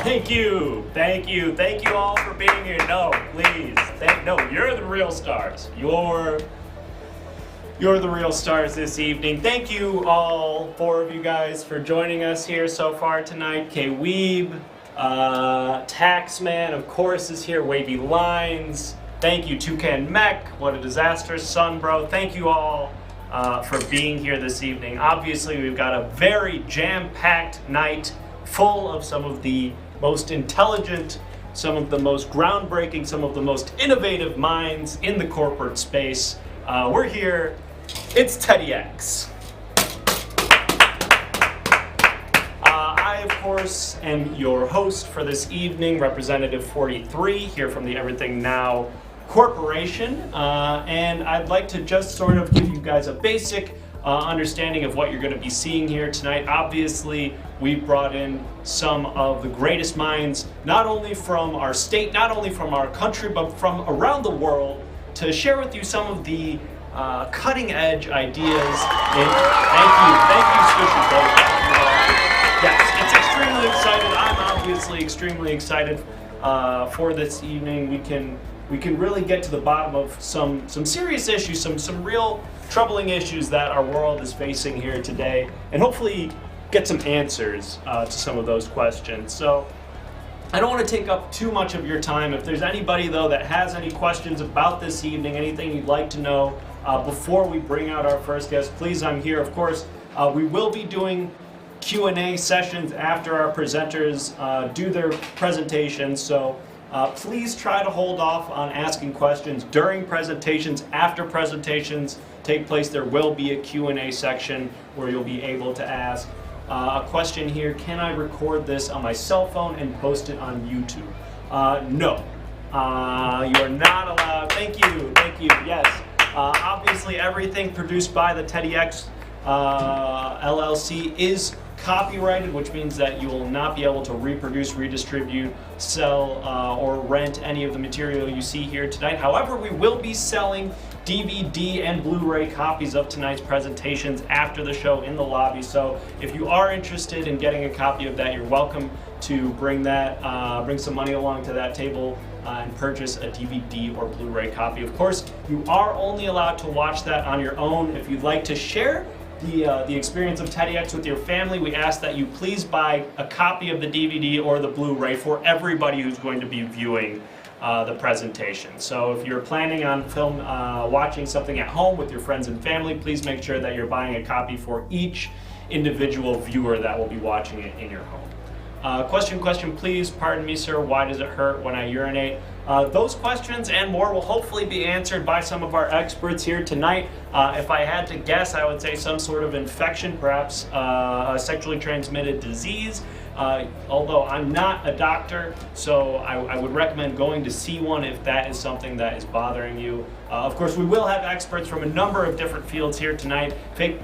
Thank you all for being here. No, please, you're the real stars. You're the real stars this evening. Thank you all, 4 of you guys, for joining us here so far tonight. K-Weeb, Taxman, of course, is here. Wavy Lines. Thank you, Toucan Mech. What a disaster, Sun Bro. Thank you all for being here this evening. Obviously, we've got a very jam-packed night full of some of the most intelligent, some of the most groundbreaking, some of the most innovative minds in the corporate space. We're here. It's TEDDYx. I, of course, am your host for this evening, Representative 43, here from the Everything Now Corporation. And I'd like to just sort of give you guys a basic understanding of what you're going to be seeing here tonight. Obviously, we've brought in some of the greatest minds, not only from our state, not only from our country, but from around the world, to share with you some of the cutting edge ideas. And thank you, Squishy Boat. Yes, it's extremely excited. I'm obviously extremely excited for this evening. We can really get to the bottom of some serious issues, some real troubling issues that our world is facing here today, and hopefully get some answers to some of those questions. So I don't want to take up too much of your time. If there's anybody, though, that has any questions about this evening, anything you'd like to know before we bring out our first guest, please, I'm here. Of course, we will be doing Q&A sessions after our presenters do their presentations, so please try to hold off on asking questions during presentations. After presentations take place, there will be a Q&A section where you'll be able to ask a question here. Can I record this on my cell phone and post it on YouTube? No. You're not allowed. Thank you. Yes. Obviously, everything produced by the TEDDYx LLC is copyrighted, which means that you will not be able to reproduce, redistribute, sell, or rent any of the material you see here tonight. However, we will be selling DVD and Blu-ray copies of tonight's presentations after the show in the lobby. So if you are interested in getting a copy of that, you're welcome to bring some money along to that table and purchase a DVD or Blu-ray copy. Of course, you are only allowed to watch that on your own. If you'd like to share the experience of TEDDYx with your family, we ask that you please buy a copy of the DVD or the Blu-ray for everybody who's going to be viewing the presentation. So if you're planning on watching something at home with your friends and family, please make sure that you're buying a copy for each individual viewer that will be watching it in your home. Question, please. Pardon me, sir. Why does it hurt when I urinate? Those questions and more will hopefully be answered by some of our experts here tonight. If I had to guess, I would say some sort of infection, perhaps a sexually transmitted disease. Although I'm not a doctor, so I would recommend going to see one if that is something that is bothering you. Of course, we will have experts from a number of different fields here tonight,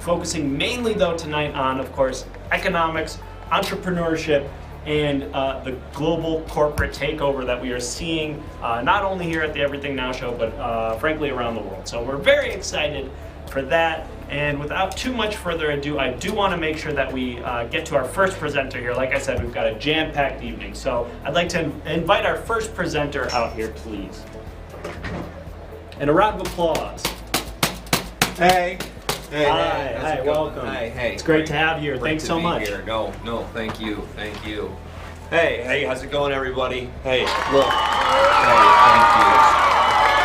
focusing mainly, though, tonight on, of course, economics, entrepreneurship, and the global corporate takeover that we are seeing, not only here at the Everything Now show, but frankly around the world. So we're very excited for that. And without too much further ado, I do want to make sure that we get to our first presenter here. Like I said, we've got a jam-packed evening. So I'd like to invite our first presenter out here, please. And a round of applause. Hey. Hi, welcome. Hey. It's great to have you here. Thanks so much. Here. No, thank you. Hey, how's it going, everybody? Hey, look. Hey,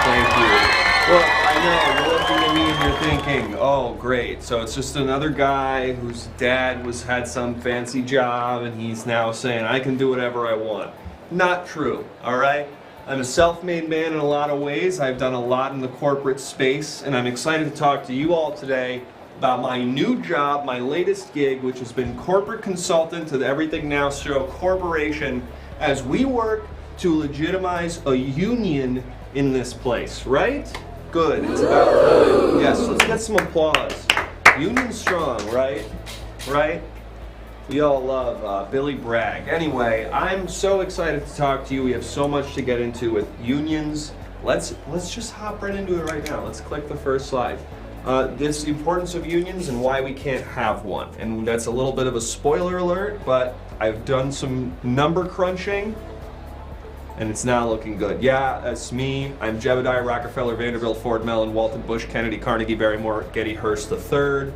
thank you. Look, I know, you're looking at me and you're thinking, oh, great. So it's just another guy whose dad had some fancy job and he's now saying, I can do whatever I want. Not true, all right? I'm a self-made man in a lot of ways. I've done a lot in the corporate space, and I'm excited to talk to you all today about my new job, my latest gig, which has been corporate consultant to the Everything Now Show Corporation, as we work to legitimize a union in this place, right? Good, it's about time. Yes, let's get some applause. Union strong, right? Right? We all love Billy Bragg. Anyway, I'm so excited to talk to you. We have so much to get into with unions. Let's just hop right into it right now. Let's click the first slide. The importance of unions and why we can't have one. And that's a little bit of a spoiler alert, but I've done some number crunching, and it's not looking good. Yeah, that's me. I'm Jebediah Rockefeller, Vanderbilt, Ford, Mellon, Walton, Bush, Kennedy, Carnegie, Barrymore, Getty, Hearst III.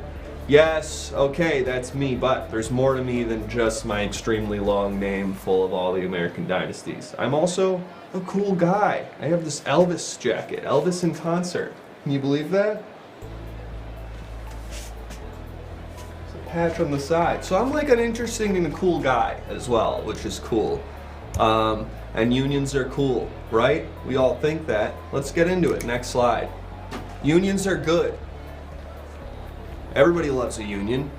Yes, okay, that's me, but there's more to me than just my extremely long name full of all the American dynasties. I'm also a cool guy. I have this Elvis jacket, Elvis in concert. Can you believe that? There's a patch on the side. So I'm like an interesting and a cool guy as well, which is cool. And unions are cool, right? We all think that. Let's get into it. Next slide. Unions are good. Everybody loves a union.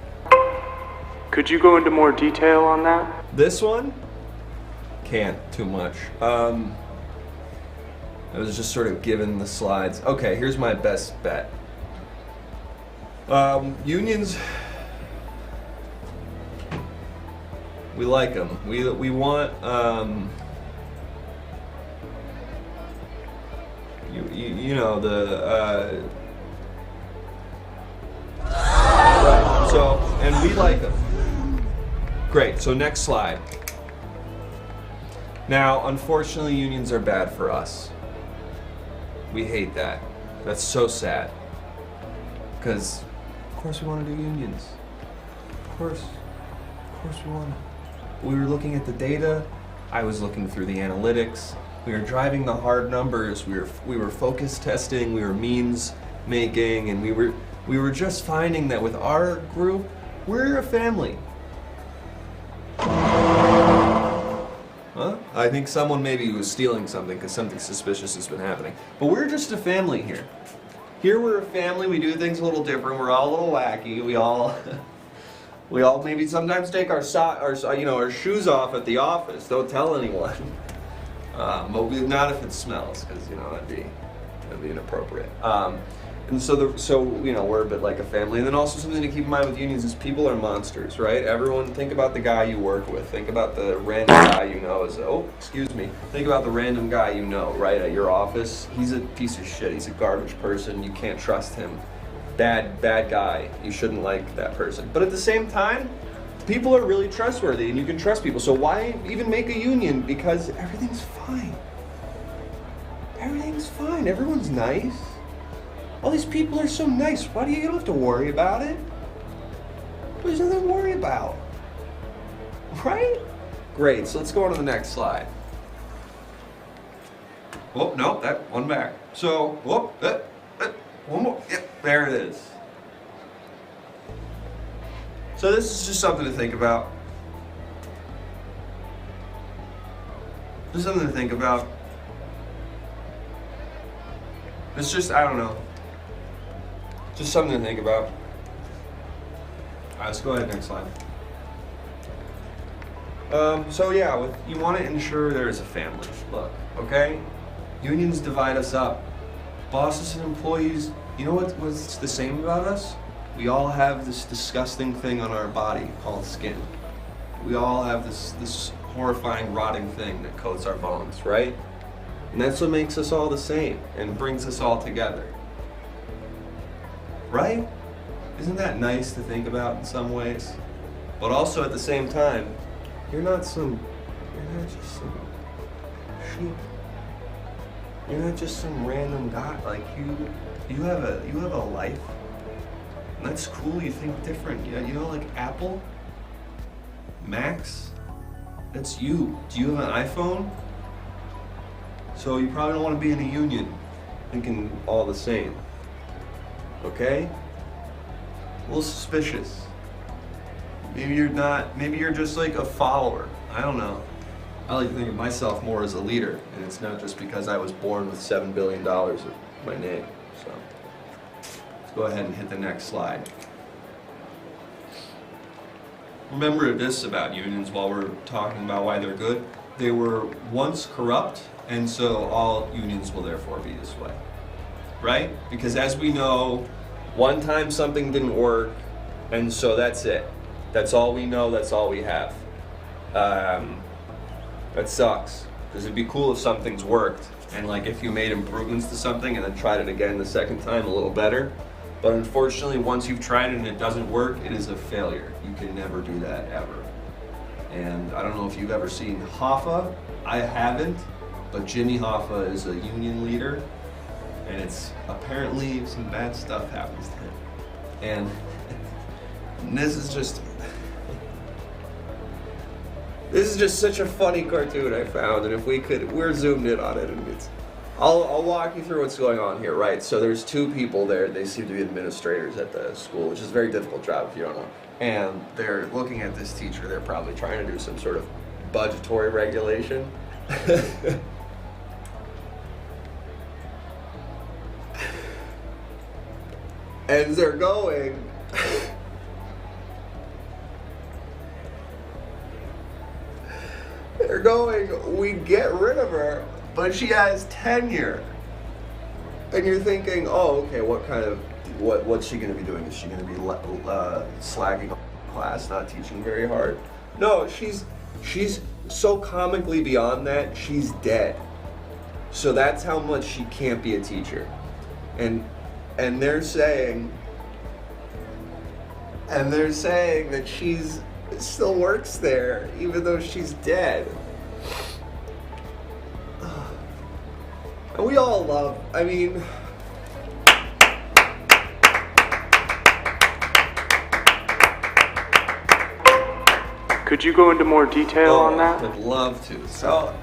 Could you go into more detail on that? This one? Can't too much. I was just sort of given the slides. Okay, here's my best bet. Unions, we like them. We want, you know, the, right, so, and we like them. Great, so next slide. Now, unfortunately, unions are bad for us. We hate that. That's so sad. Because, of course we want to do unions. Of course we want to. We were looking at the data. I was looking through the analytics. We were driving the hard numbers. We were focus testing. We were means making, and we were just finding that with our group, we're a family. Huh? I think someone maybe was stealing something because something suspicious has been happening. But we're just a family here. Here we're a family. We do things a little different. We're all a little wacky. We all maybe sometimes take our shoes off at the office. Don't tell anyone. But not if it smells, because that'd be inappropriate. And so we're a bit like a family. And then also something to keep in mind with unions is people are monsters, right? Everyone, think about the guy you work with. Think about the random guy you know. Think about the random guy you know, right, at your office. He's a piece of shit. He's a garbage person. You can't trust him. Bad guy. You shouldn't like that person. But at the same time, people are really trustworthy, and you can trust people. So why even make a union? Because everything's fine. Everything's fine. Everyone's nice. All these people are so nice. Why do you don't have to worry about it? There's nothing to worry about. Right? Great, so let's go on to the next slide. Oh, no, that one back. So, one more. Yep, there it is. So this is just something to think about. Just something to think about. It's just, I don't know. Just something to think about. Alright, let's go ahead, next slide. So yeah, you want to ensure there is a family. Look, okay? Unions divide us up. Bosses and employees, you know what's the same about us? We all have this disgusting thing on our body called skin. We all have this horrifying, rotting thing that coats our bones, right? And that's what makes us all the same and brings us all together. Right? Isn't that nice to think about in some ways? But also at the same time, you're not just some sheep. You're not just some random guy. Like you have a life. And that's cool. You think different. Yeah, like Apple, Max, that's you. Do you have an iPhone? So you probably don't want to be in a union thinking all the same. Okay? A little suspicious. Maybe you're not, maybe you're just like a follower. I don't know. I like to think of myself more as a leader, and it's not just because I was born with $7 billion at my name. So let's go ahead and hit the next slide. Remember this about unions while we're talking about why they're good. They were once corrupt, and so all unions will therefore be this way. Right? Because as we know, one time something didn't work, and so that's it. That's all we know, that's all we have. That sucks. Because it'd be cool if something's worked, and like if you made improvements to something and then tried it again the second time a little better. But unfortunately, once you've tried it and it doesn't work, it is a failure. You can never do that ever. And I don't know if you've ever seen Hoffa. I haven't, but Jimmy Hoffa is a union leader, and it's apparently some bad stuff happens to him. And this is just such a funny cartoon I found, and if we're zoomed in on it, and I'll walk you through what's going on here, right? So there's two people there. They seem to be administrators at the school, which is a very difficult job if you don't know. And they're looking at this teacher. They're probably trying to do some sort of budgetary regulation. And they're going, we'd get rid of her, but she has tenure. And you're thinking, oh, okay, what's she going to be doing? Is she going to be slacking off class, not teaching very hard? No, she's so comically beyond that, she's dead. So that's how much she can't be a teacher. And they're saying that she's still works there even though she's dead. And we all love, I mean, Could you go into more detail on that? I'd love to. So,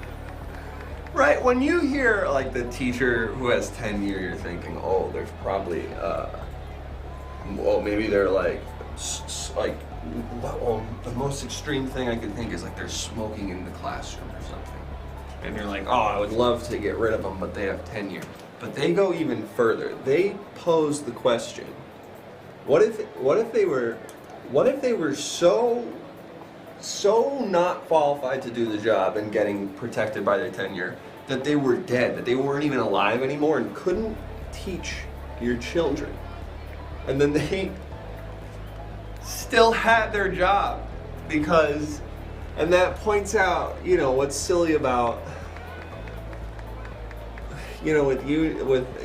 right, when you hear like the teacher who has tenure, you're thinking, oh, there's probably, well, maybe they're like, well, the most extreme thing I could think is like they're smoking in the classroom or something. And you're like, oh, I would love to get rid of them, but they have tenure. But they go even further. They pose the question: what if they were so not qualified to do the job and getting protected by their tenure that they were dead, that they weren't even alive anymore and couldn't teach your children, and then they still had their job because, and that points out, you know, what's silly about, you know,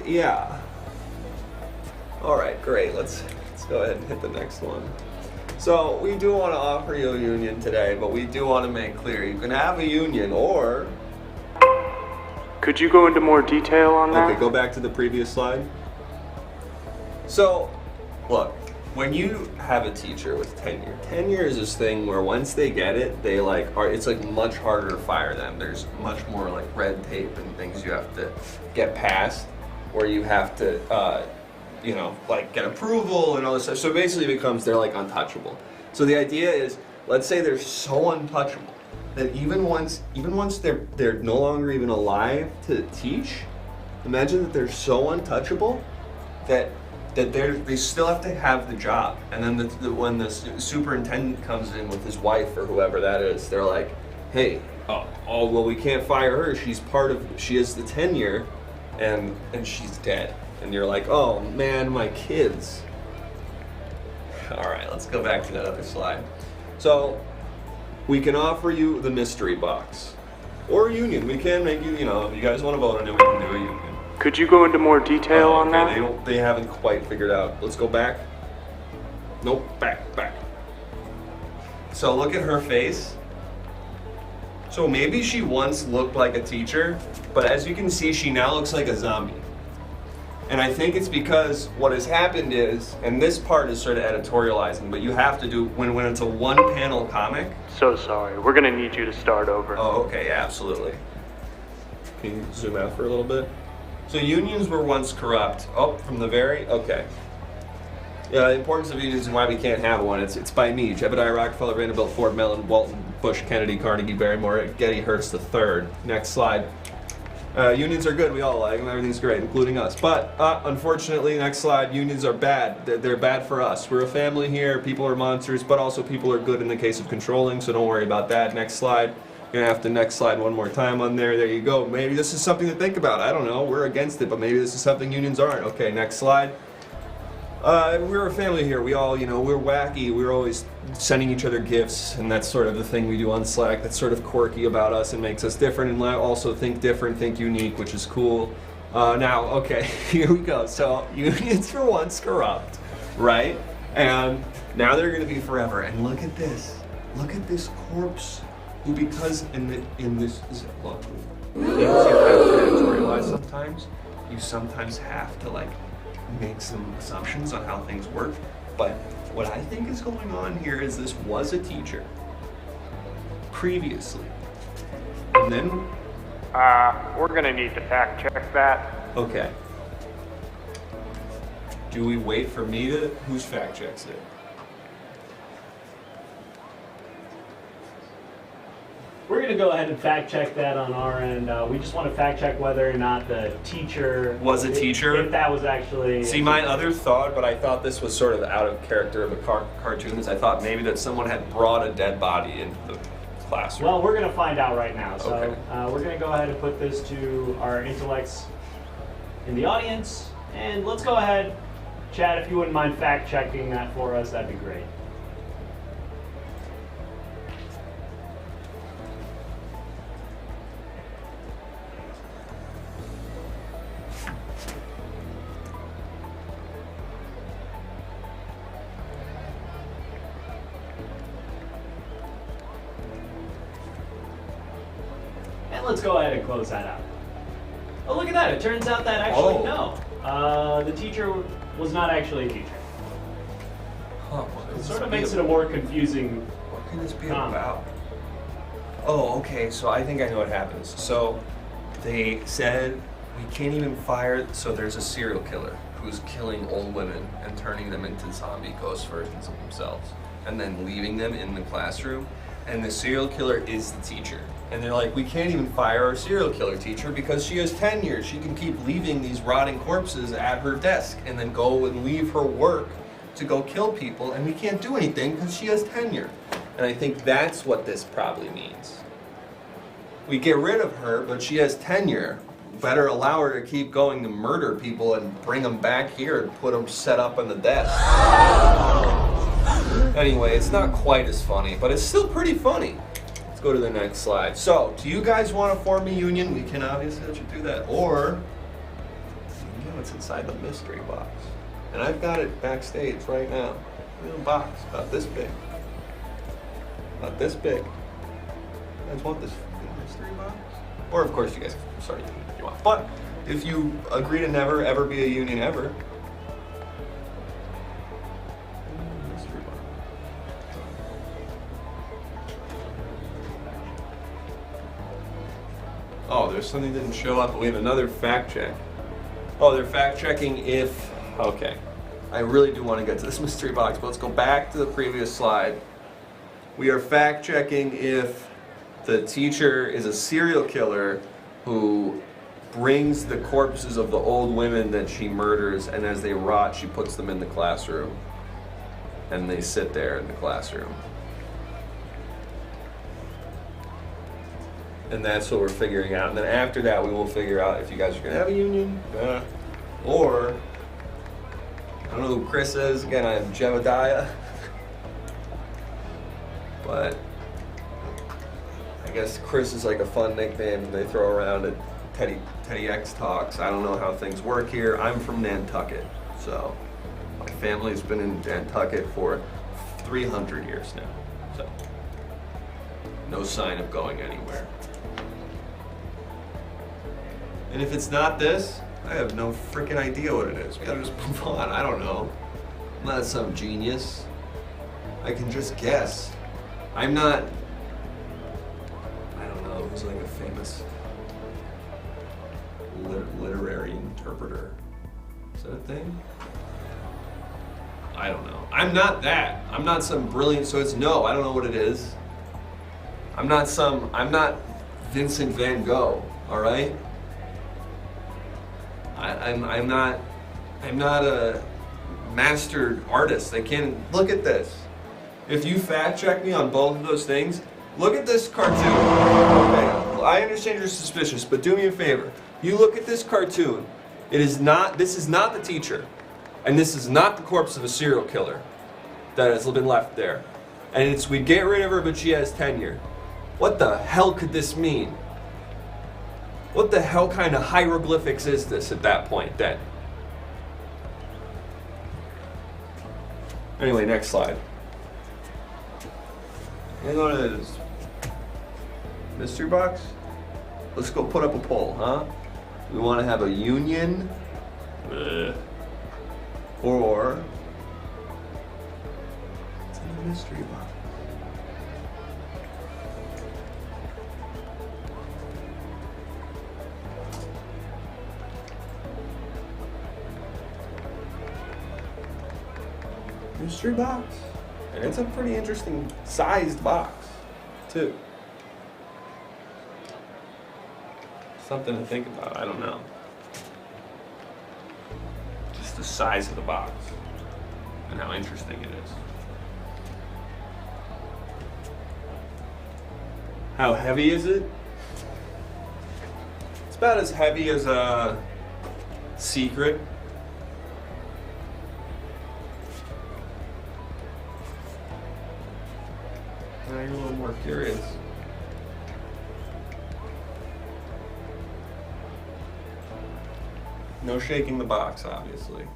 yeah. All right, great. Let's go ahead and hit the next one. So we do want to offer you a union today, but we do want to make clear you can have a union or... Could you go into more detail on that? Okay, go back to the previous slide. So, look, when you have a teacher with tenure is this thing where once they get it, they it's like much harder to fire them. There's much more like red tape and things you have to get past, where you have to, you know, like get approval and all this stuff. So basically it becomes they're like untouchable. So the idea is, let's say they're so untouchable that even once they're no longer even alive to teach, imagine that they're so untouchable that they still have to have the job. And then when the superintendent comes in with his wife or whoever that is, they're like, hey, oh well, we can't fire her. She has the tenure, and she's dead. And you're like, oh man, my kids. All right, let's go back to that other slide. So we can offer you the mystery box or a union. We can make you, you know, if you guys want to vote on it, we can do a union. Could you go into more detail on that? They haven't quite figured out. Let's go back. Nope, back. So look at her face. So maybe she once looked like a teacher, but as you can see, she now looks like a zombie. And I think it's because what has happened is, and this part is sort of editorializing, but you have to do, when it's a one-panel comic. So sorry, we're gonna need you to start over. Oh, okay, yeah, absolutely. Can you zoom out for a little bit? So unions were once corrupt. Oh, from the very, okay. Yeah, the importance of unions and why we can't have one. It's by me, Jebediah Rockefeller, Vanderbilt, Ford, Mellon, Walton, Bush, Kennedy, Carnegie, Barrymore, Getty, Hearst III. Next slide. Unions are good, we all like them, everything's great, including us. But, unfortunately, next slide, unions are bad. They're bad for us. We're a family here, people are monsters, but also people are good in the case of controlling, so don't worry about that. Next slide. You're gonna have to next slide one more time on there. There you go. Maybe this is something to think about. I don't know. We're against it, but maybe this is something unions aren't. Okay, next slide. We're a family here. We all, you know, we're wacky. We're always sending each other gifts, and that's sort of the thing we do on Slack. That's sort of quirky about us and makes us different, and also think different, think unique, which is cool. Now, okay, here we go. So unions were once corrupt, right? And now they're gonna be forever. And look at this. look at this corpse. Who, because in this is look, things you have to editorialize sometimes. You sometimes have to like make some assumptions on how things work. But what I think is going on here is this was a teacher previously, and then we're gonna need to fact check that. okay. Do we wait for me to? Who's fact checks it? We're going to go ahead and fact check that on our end. We just want to fact check whether or not the teacher Was a teacher? If that was actually. See, my other thought, but I thought this was sort of out of character of a cartoon, is I thought maybe that someone had brought a dead body into the classroom. Well, we're going to find out right now. So Okay. we're going to go ahead and put this to our intellects in the audience. And let's go ahead, Chad, if you wouldn't mind fact checking that for us, that'd be great. Let's go ahead and close that out. Oh, look at that. It turns out that actually, no. The teacher was not actually a teacher. Huh, It sort of makes it a more confusing What can this be comment. about? Oh, okay, so I think I know what happens. So they said we can't even fire, so there's a serial killer who's killing old women and turning them into zombie ghost versions of themselves and then leaving them in the classroom. And the serial killer is the teacher. And they're like, we can't even fire our serial killer teacher because she has tenure. She can keep leaving these rotting corpses at her desk and then go and leave her work to go kill people, and we can't do anything because she has tenure. And I think that's what this probably means. We get rid of her, but she has tenure. Better allow her to keep going to murder people and bring them back here and put them set up on the desk. Anyway, it's not quite as funny, but it's still pretty funny. Let's go to the next slide. So, do you guys want to form a union? We can obviously let you do that. Or, you know what's inside the mystery box. And I've got it backstage right now. A little box, about this big. About this big. You guys want this mystery box? Or, of course, you guys can start a union if you want. But, if you agree to never, ever be a union ever, oh, there's something that didn't show up, but we have another fact check. Oh, they're fact checking if, okay. I really do want to get to this mystery box, but let's go back to the previous slide. We are fact checking if the teacher is a serial killer who brings the corpses of the old women that she murders, and as they rot, she puts them in the classroom. And they sit there in the classroom. And that's what we're figuring out. And then after that, we will figure out if you guys are going to have a union. Or, I don't know who Chris is. Again, I am Jebediah. But I guess Chris is like a fun nickname they throw around at TEDDYx talks. I don't know how things work here. I'm from Nantucket. So my family's been in Nantucket for 300 years now. So no sign of going anywhere. And if it's not this, I have no freaking idea what it is. We gotta just move on. I don't know. I'm not some genius. I can just guess. I'm not, I don't know, who's like a famous literary interpreter. Is that a thing? I don't know. I'm not that. I'm not some brilliant, so it's no, I don't know what it is. I'm not Vincent van Gogh, all right? I'm not a master artist. I can't look at this. If you fact check me on both of those things, look at this cartoon. Okay, I understand you're suspicious, but do me a favor. You look at this cartoon. This is not the teacher, and this is not the corpse of a serial killer that has been left there. And we get rid of her, but she has tenure. What the hell could this mean? What the hell kind of hieroglyphics is this at that point then? Anyway, next slide. You know what it is? Mystery box? Let's go put up a poll, huh? We want to have a union? Or it's in a mystery box. Mystery box. And it's a pretty interesting sized box, too. Something to think about, I don't know. Just the size of the box and how interesting it is. How heavy is it? It's about as heavy as a secret. Now you're a little more curious. No shaking the box, obviously.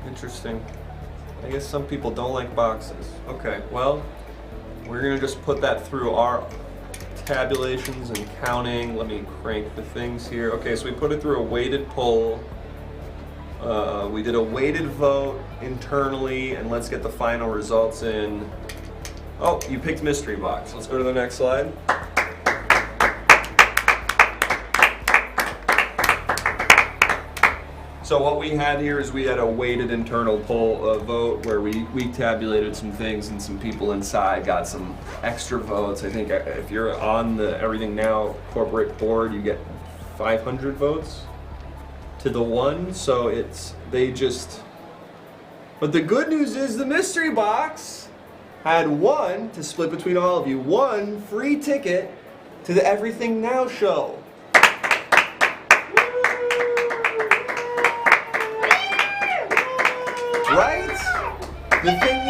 Interesting. I guess some people don't like boxes. Okay, well, we're gonna just put that through our tabulations and counting. Let me crank the things here. Okay, so we put it through a weighted poll. We did a weighted vote internally, and let's get the final results in. Oh, you picked mystery box. Let's go to the next slide. So what we had here is we had a weighted internal poll vote where we tabulated some things, and some people inside got some extra votes. I think if you're on the Everything Now corporate board, you get 500 votes to the 1. So but the good news is the mystery box had one to split between all of you, one free ticket to the Everything Now show. Right? The thing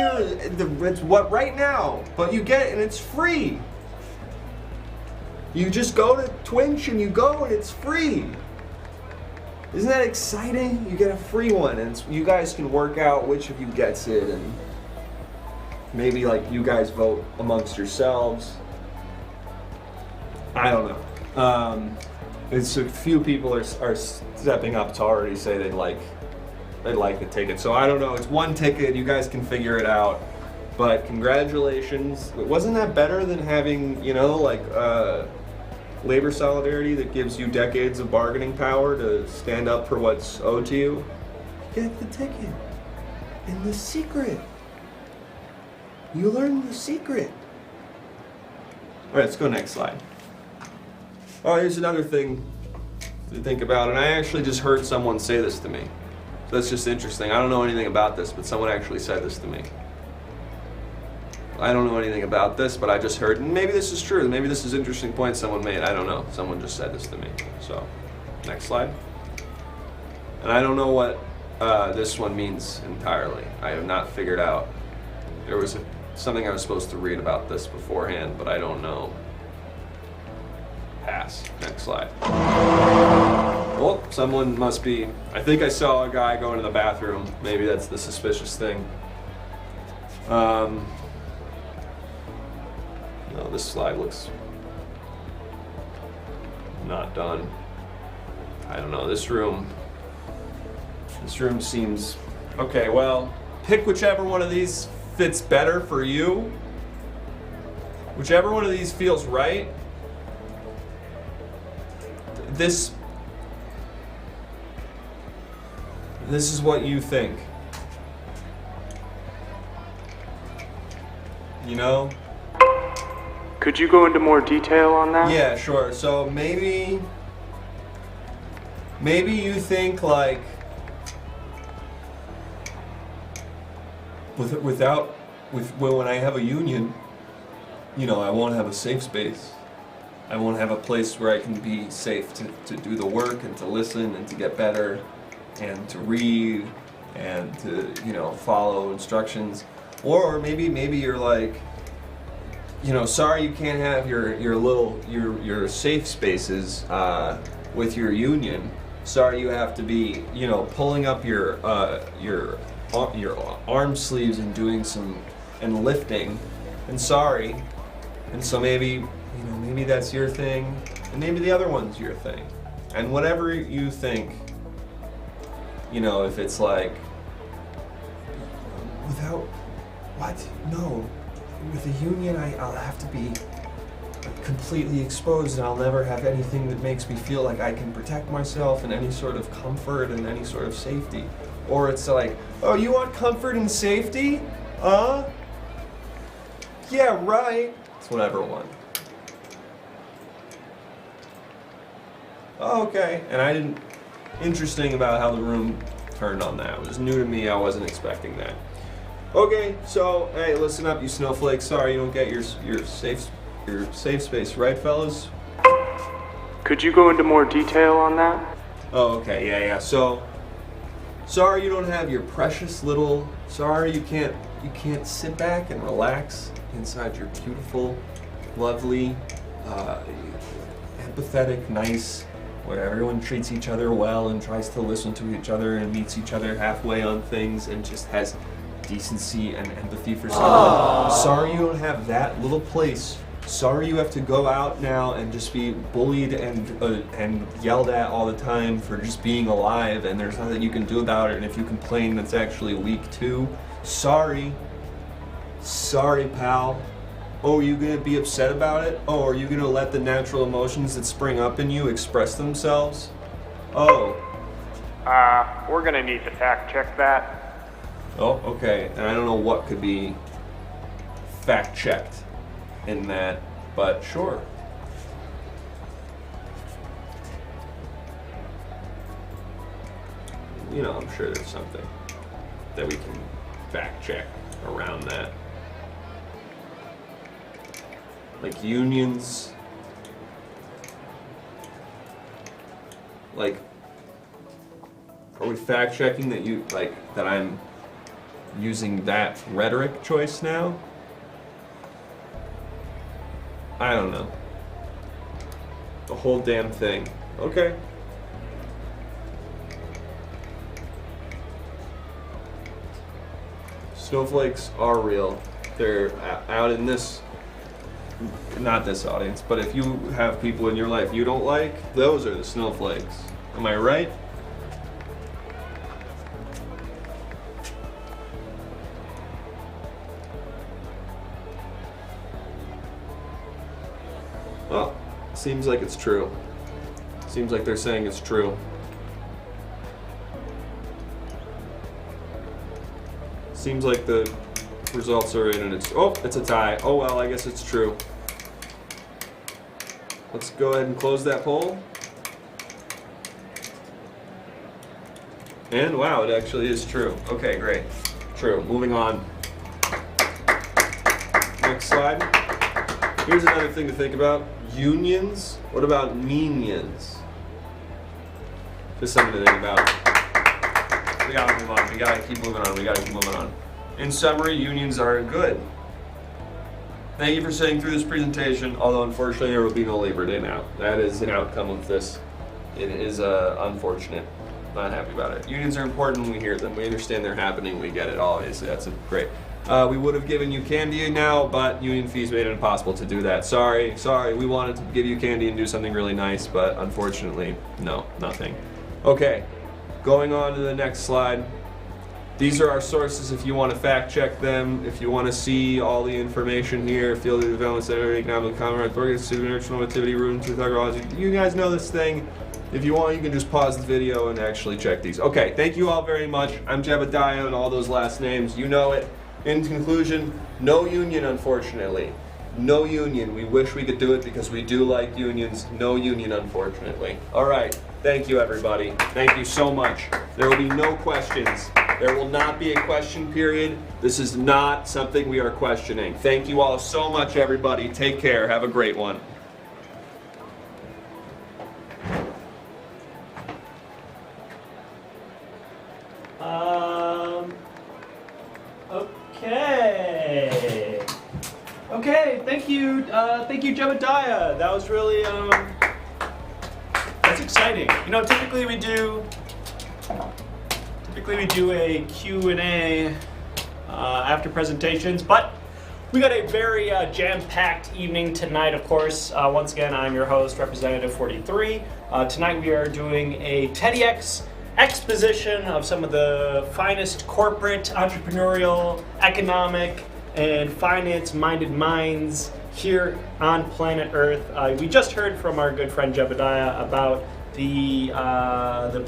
it's what right now, but you get it and it's free. You just go to Twitch and you go and it's free. Isn't that exciting? You get a free one, and you guys can work out which of you gets it, and maybe like you guys vote amongst yourselves. I don't know. It's a few people are stepping up to already say they'd like the ticket. So I don't know. It's one ticket. You guys can figure it out. But congratulations. Wasn't that better than having, labor solidarity that gives you decades of bargaining power to stand up for what's owed to you? Get the ticket. And the secret. You learn the secret. All right, let's go next slide. Oh, here's another thing to think about. And I actually just heard someone say this to me. So that's just interesting. I don't know anything about this, but someone actually said this to me. I don't know anything about this, but I just heard, and maybe this is true. Maybe this is an interesting point someone made. I don't know. Someone just said this to me. So, next slide. And I don't know what this one means entirely. I have not figured out. There was something I was supposed to read about this beforehand, but I don't know. Pass. Next slide. Well, someone must be, I think I saw a guy going to the bathroom. Maybe that's the suspicious thing. No, this slide looks not done. I don't know, this room seems, okay, well, pick whichever one of these fits better for you. Whichever one of these feels right. This is what you think. You know? Could you go into more detail on that? Yeah, sure. So maybe you think like when I have a union, I won't have a safe space. I won't have a place where I can be safe to do the work and to listen and to get better and to read and to follow instructions. Or maybe you're like, sorry you can't have your safe spaces with your union, Sorry you have to be, pulling up your arm sleeves and doing and lifting. And sorry. And so maybe that's your thing, and maybe the other one's your thing. And whatever you think, if it's like, No. With a union, I'll have to be completely exposed, and I'll never have anything that makes me feel like I can protect myself and any sort of comfort and any sort of safety. Or it's like, oh, you want comfort and safety? Yeah, right. It's whatever one. Oh, okay. And interesting about how the room turned on that. It was new to me. I wasn't expecting that. Okay, so hey, listen up, you snowflakes. Sorry you don't get your safe space, right, fellas? Could you go into more detail on that? Oh, okay, yeah. So, sorry you don't have your precious little. Sorry you can't sit back and relax inside your beautiful, lovely, empathetic, nice, where everyone treats each other well and tries to listen to each other and meets each other halfway on things and just has decency and empathy for someone. Sorry you don't have that little place. Sorry you have to go out now and just be bullied and yelled at all the time for just being alive, and there's nothing you can do about it, and if you complain that's actually weak too. Sorry, pal. Oh, are you gonna be upset about it? Oh, are you gonna let the natural emotions that spring up in you express themselves? Oh. We're gonna need to fact check that. Oh, okay. And I don't know what could be fact-checked in that, but sure. I'm sure there's something that we can fact-check around that. Like unions. Like, are we fact-checking that I'm using that rhetoric choice now? I don't know. The whole damn thing. Okay. Snowflakes are real. They're out in not this audience, but if you have people in your life you don't like, those are the snowflakes. Am I right? Well, seems like it's true. Seems like they're saying it's true. Seems like the results are in and it's a tie. Oh well, I guess it's true. Let's go ahead and close that poll. And wow, it actually is true. Okay, great. True. Moving on. Next slide. Here's another thing to think about. Unions? What about minions? Just something to think about. We gotta move on. We gotta keep moving on. In summary, unions are good. Thank you for sitting through this presentation, although unfortunately there will be no Labor Day now. That is an outcome of this. It is unfortunate. Not happy about it. Unions are important. We hear them. We understand they're happening. We get it. Obviously, that's great. We would have given you candy now, but union fees made it impossible to do that. Sorry. We wanted to give you candy and do something really nice, but unfortunately, no, nothing. Okay, going on to the next slide. These are our sources if you want to fact check them, if you want to see all the information here, Field of Development Center, Economic Commerce, International Activity, Room, you guys know this thing. If you want, you can just pause the video and actually check these. Okay, thank you all very much. I'm Jebediah and all those last names, you know it. In conclusion, no union, unfortunately. No union. We wish we could do it because we do like unions. No union, unfortunately. All right. Thank you, everybody. Thank you so much. There will be no questions. There will not be a question period. This is not something we are questioning. Thank you all so much, everybody. Take care. Have a great one. Okay, thank you, Jebediah. That was really, that's exciting. You know, typically we do a Q&A after presentations, but we got a very jam-packed evening tonight, of course. Once again, I'm your host, Representative 43. Tonight we are doing a TEDDYx exposition of some of the finest corporate, entrepreneurial, economic, and finance-minded minds here on planet Earth. We just heard from our good friend Jebediah about the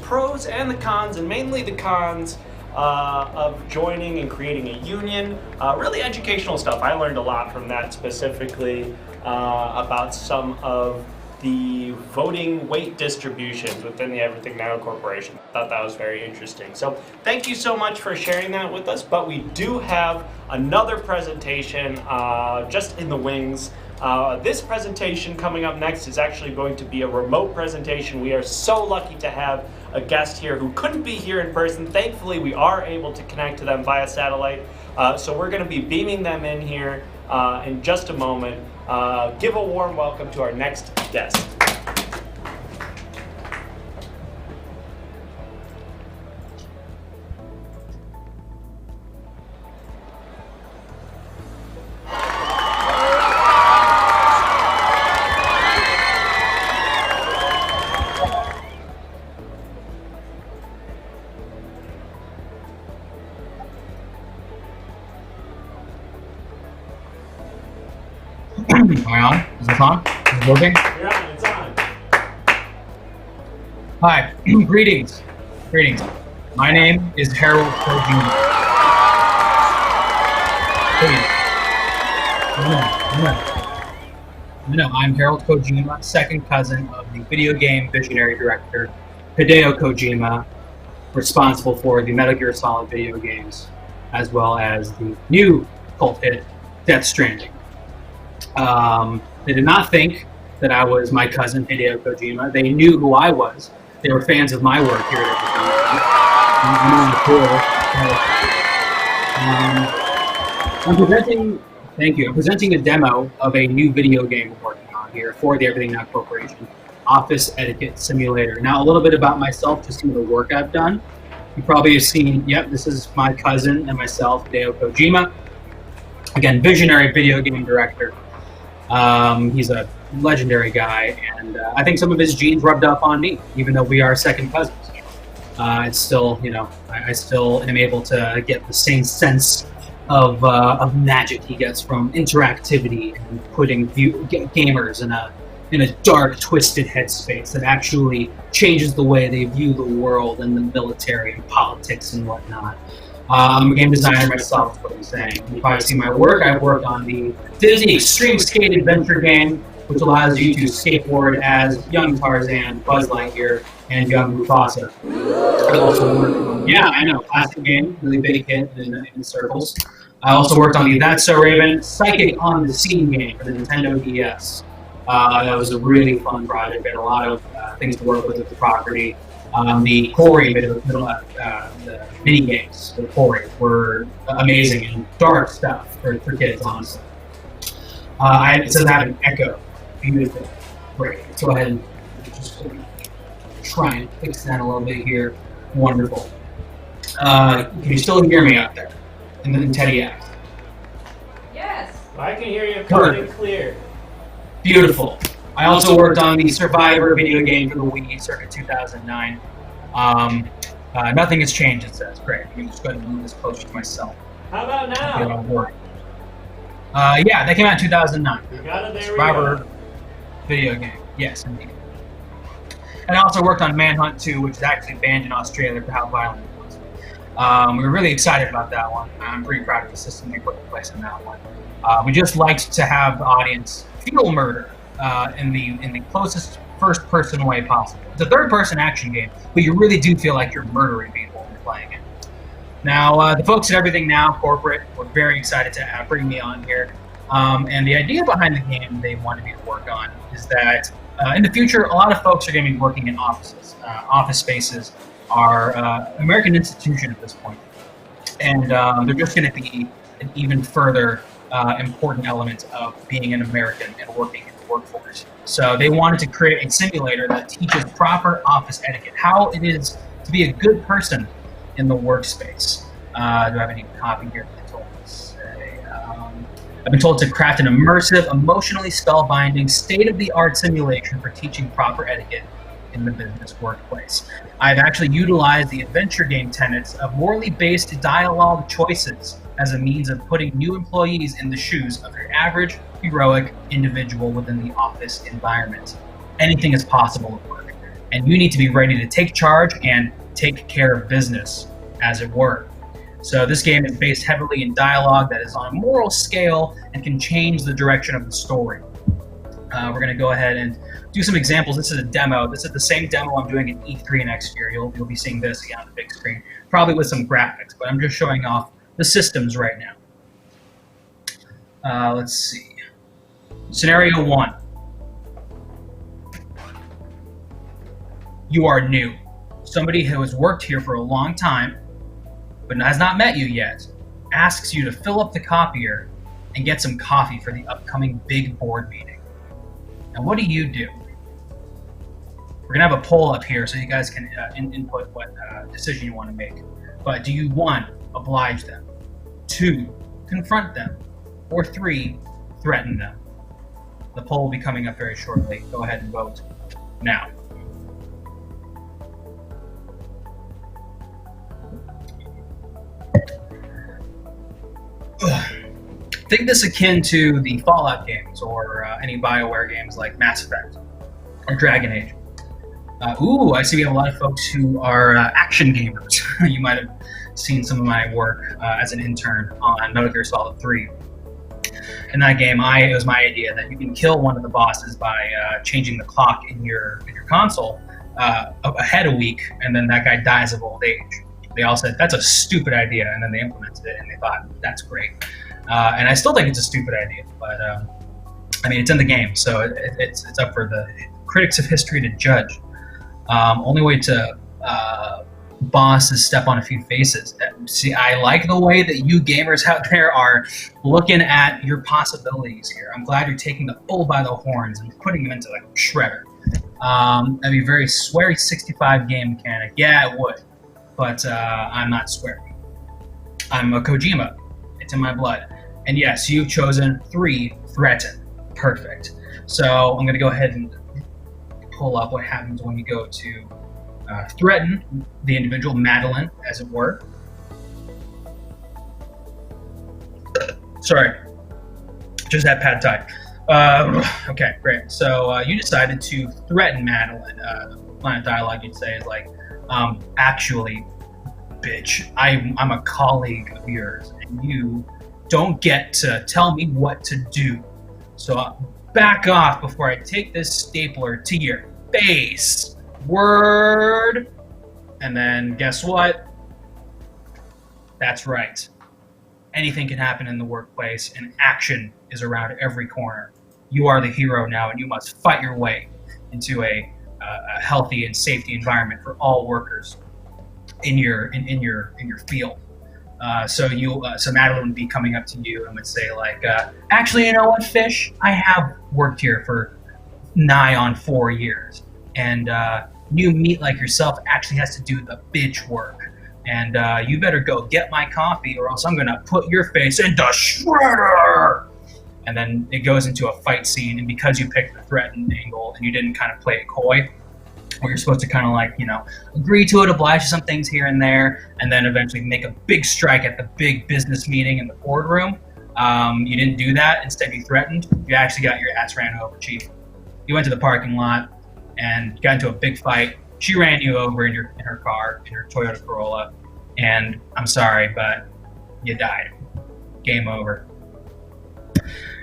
pros and the cons, and mainly the cons of joining and creating a union. Really educational stuff. I learned a lot from that, specifically about some of the voting weight distributions within the Everything Now Corporation. Thought that was very interesting. So thank you so much for sharing that with us, but we do have another presentation just in the wings. This presentation coming up next is actually going to be a remote presentation. We are so lucky to have a guest here who couldn't be here in person. Thankfully, we are able to connect to them via satellite. So we're going to be beaming them in here in just a moment. Give a warm welcome to our next guest. Am I on? Is this on? Is it working? You're on, it's on. Hi, greetings. Greetings. My name is Harold Kojima. No, I'm Harold Kojima, second cousin of the video game visionary director, Hideo Kojima, responsible for the Metal Gear Solid video games, as well as the new cult hit, Death Stranding. They did not think that I was my cousin Hideo Kojima. They knew who I was. They were fans of my work here at Everything. I'm presenting a demo of a new video game we're working on here for the Everything Now Corporation, Office Etiquette Simulator. Now, a little bit about myself, just some of the work I've done. You probably have seen, yep, this is my cousin and myself, Hideo Kojima. Again, visionary video game director. He's a legendary guy, and I think some of his genes rubbed off on me, even though we are second cousins. It's still, you know, I still am able to get the same sense of magic he gets from interactivity and putting gamers in a dark, twisted headspace that actually changes the way they view the world and the military and politics and whatnot. I'm a game designer myself, is what I'm saying. You've probably seen my work. I've worked on the Disney Extreme Skate Adventure game, which allows you to skateboard as young Tarzan, Buzz Lightyear, and young Mufasa. I also worked on, yeah, I know, classic game, really big hit in circles. I also worked on the That's So Raven Psychic on the Scene game for the Nintendo DS. That was a really fun project. We had a lot of things to work with the property. The Corey, the mini games for Corey were amazing and dark stuff for kids, honestly. It says I have an echo. Beautiful. Great. Let's go ahead and just try and fix that a little bit here. Wonderful. Can you still hear me out there in the TEDDYx? Yes. I can hear you clear and clear. Beautiful. I also worked on the Survivor video game for the Wii circa 2009. Nothing has changed, it says. Great. Let me just go ahead and move this closer to myself. How about now? Yeah, that came out in 2009. You got it, there Survivor video game. Yes, indeed. And I also worked on Manhunt 2, which is actually banned in Australia for how violent it was. We were really excited about that one. I'm pretty proud of the system we put in place on that one. We just liked to have the audience feel murder in the closest first-person way possible. It's a third-person action game, but you really do feel like you're murdering people when you're playing it. Now, the folks at Everything Now Corporate were very excited to bring me on here. And the idea behind the game they wanted me to work on is that in the future, a lot of folks are going to be working in offices. Office spaces are an American institution at this point. And they're just going to be an even further important element of being an American and working in workforce. So they wanted to create a simulator that teaches proper office etiquette, how it is to be a good person in the workspace. Do I have any copy here? I've been told to craft an immersive, emotionally spellbinding, state-of-the-art simulation for teaching proper etiquette in the business workplace. I've actually utilized the adventure game tenets of morally based dialogue choices as a means of putting new employees in the shoes of your average, heroic individual within the office environment. Anything is possible at work, and you need to be ready to take charge and take care of business, as it were. So this game is based heavily in dialogue that is on a moral scale and can change the direction of the story. We're going to go ahead and do some examples. This is a demo. This is the same demo I'm doing at E3 next year. You'll be seeing this again on the big screen, probably with some graphics, but I'm just showing off the systems right now. Let's see. Scenario 1. You are new. Somebody who has worked here for a long time but has not met you yet, asks you to fill up the copier and get some coffee for the upcoming big board meeting. Now, what do you do? We're gonna have a poll up here so you guys can input what decision you want to make. But do you, 1, oblige them, 2, confront them, or 3, threaten them? The poll will be coming up very shortly. Go ahead and vote now. Think this akin to the Fallout games or any BioWare games like Mass Effect or Dragon Age. I see we have a lot of folks who are action gamers. You might have seen some of my work as an intern on Metal Gear Solid 3. In that game, it was my idea that you can kill one of the bosses by changing the clock in your console ahead a week, and then that guy dies of old age. They all said, that's a stupid idea, and then they implemented it, and they thought, that's great. And I still think it's a stupid idea, but I mean, it's in the game, so it's up for the critics of history to judge. Only way to boss is step on a few faces. See, I like the way that you gamers out there are looking at your possibilities here. I'm glad you're taking the bull by the horns and putting them into like a shredder. That'd be very sweary 65 game mechanic. Yeah, it would, but I'm not sweary. I'm a Kojima. It's in my blood. And yes, you've chosen 3, threaten. Perfect. So I'm going to go ahead and pull up what happens when you go to threaten the individual, Madeline, as it were. Sorry, just had pad thai. Okay, great. So you decided to threaten Madeline. Line of dialogue you'd say is like, actually, bitch, I'm a colleague of yours, and you don't get to tell me what to do. So back off before I take this stapler to your face. Word. And then guess what? That's right. Anything can happen in the workplace, and action is around every corner. You are the hero now, and you must fight your way into a healthy and safety environment for all workers in your field. So Madeline would be coming up to you and would say like, actually, you know what, Fish? I have worked here for nigh on 4 years, and new meat like yourself actually has to do the bitch work. And you better go get my coffee, or else I'm gonna put your face into shredder. And then it goes into a fight scene, and because you picked the threatened angle and you didn't kind of play it coy, where you're supposed to kind of like, agree to it, oblige to some things here and there, and then eventually make a big strike at the big business meeting in the boardroom. You didn't do that. Instead, you threatened. You actually got your ass ran over, Chief. You went to the parking lot and got into a big fight. She ran you over in her car, in her Toyota Corolla, and I'm sorry, but you died. Game over.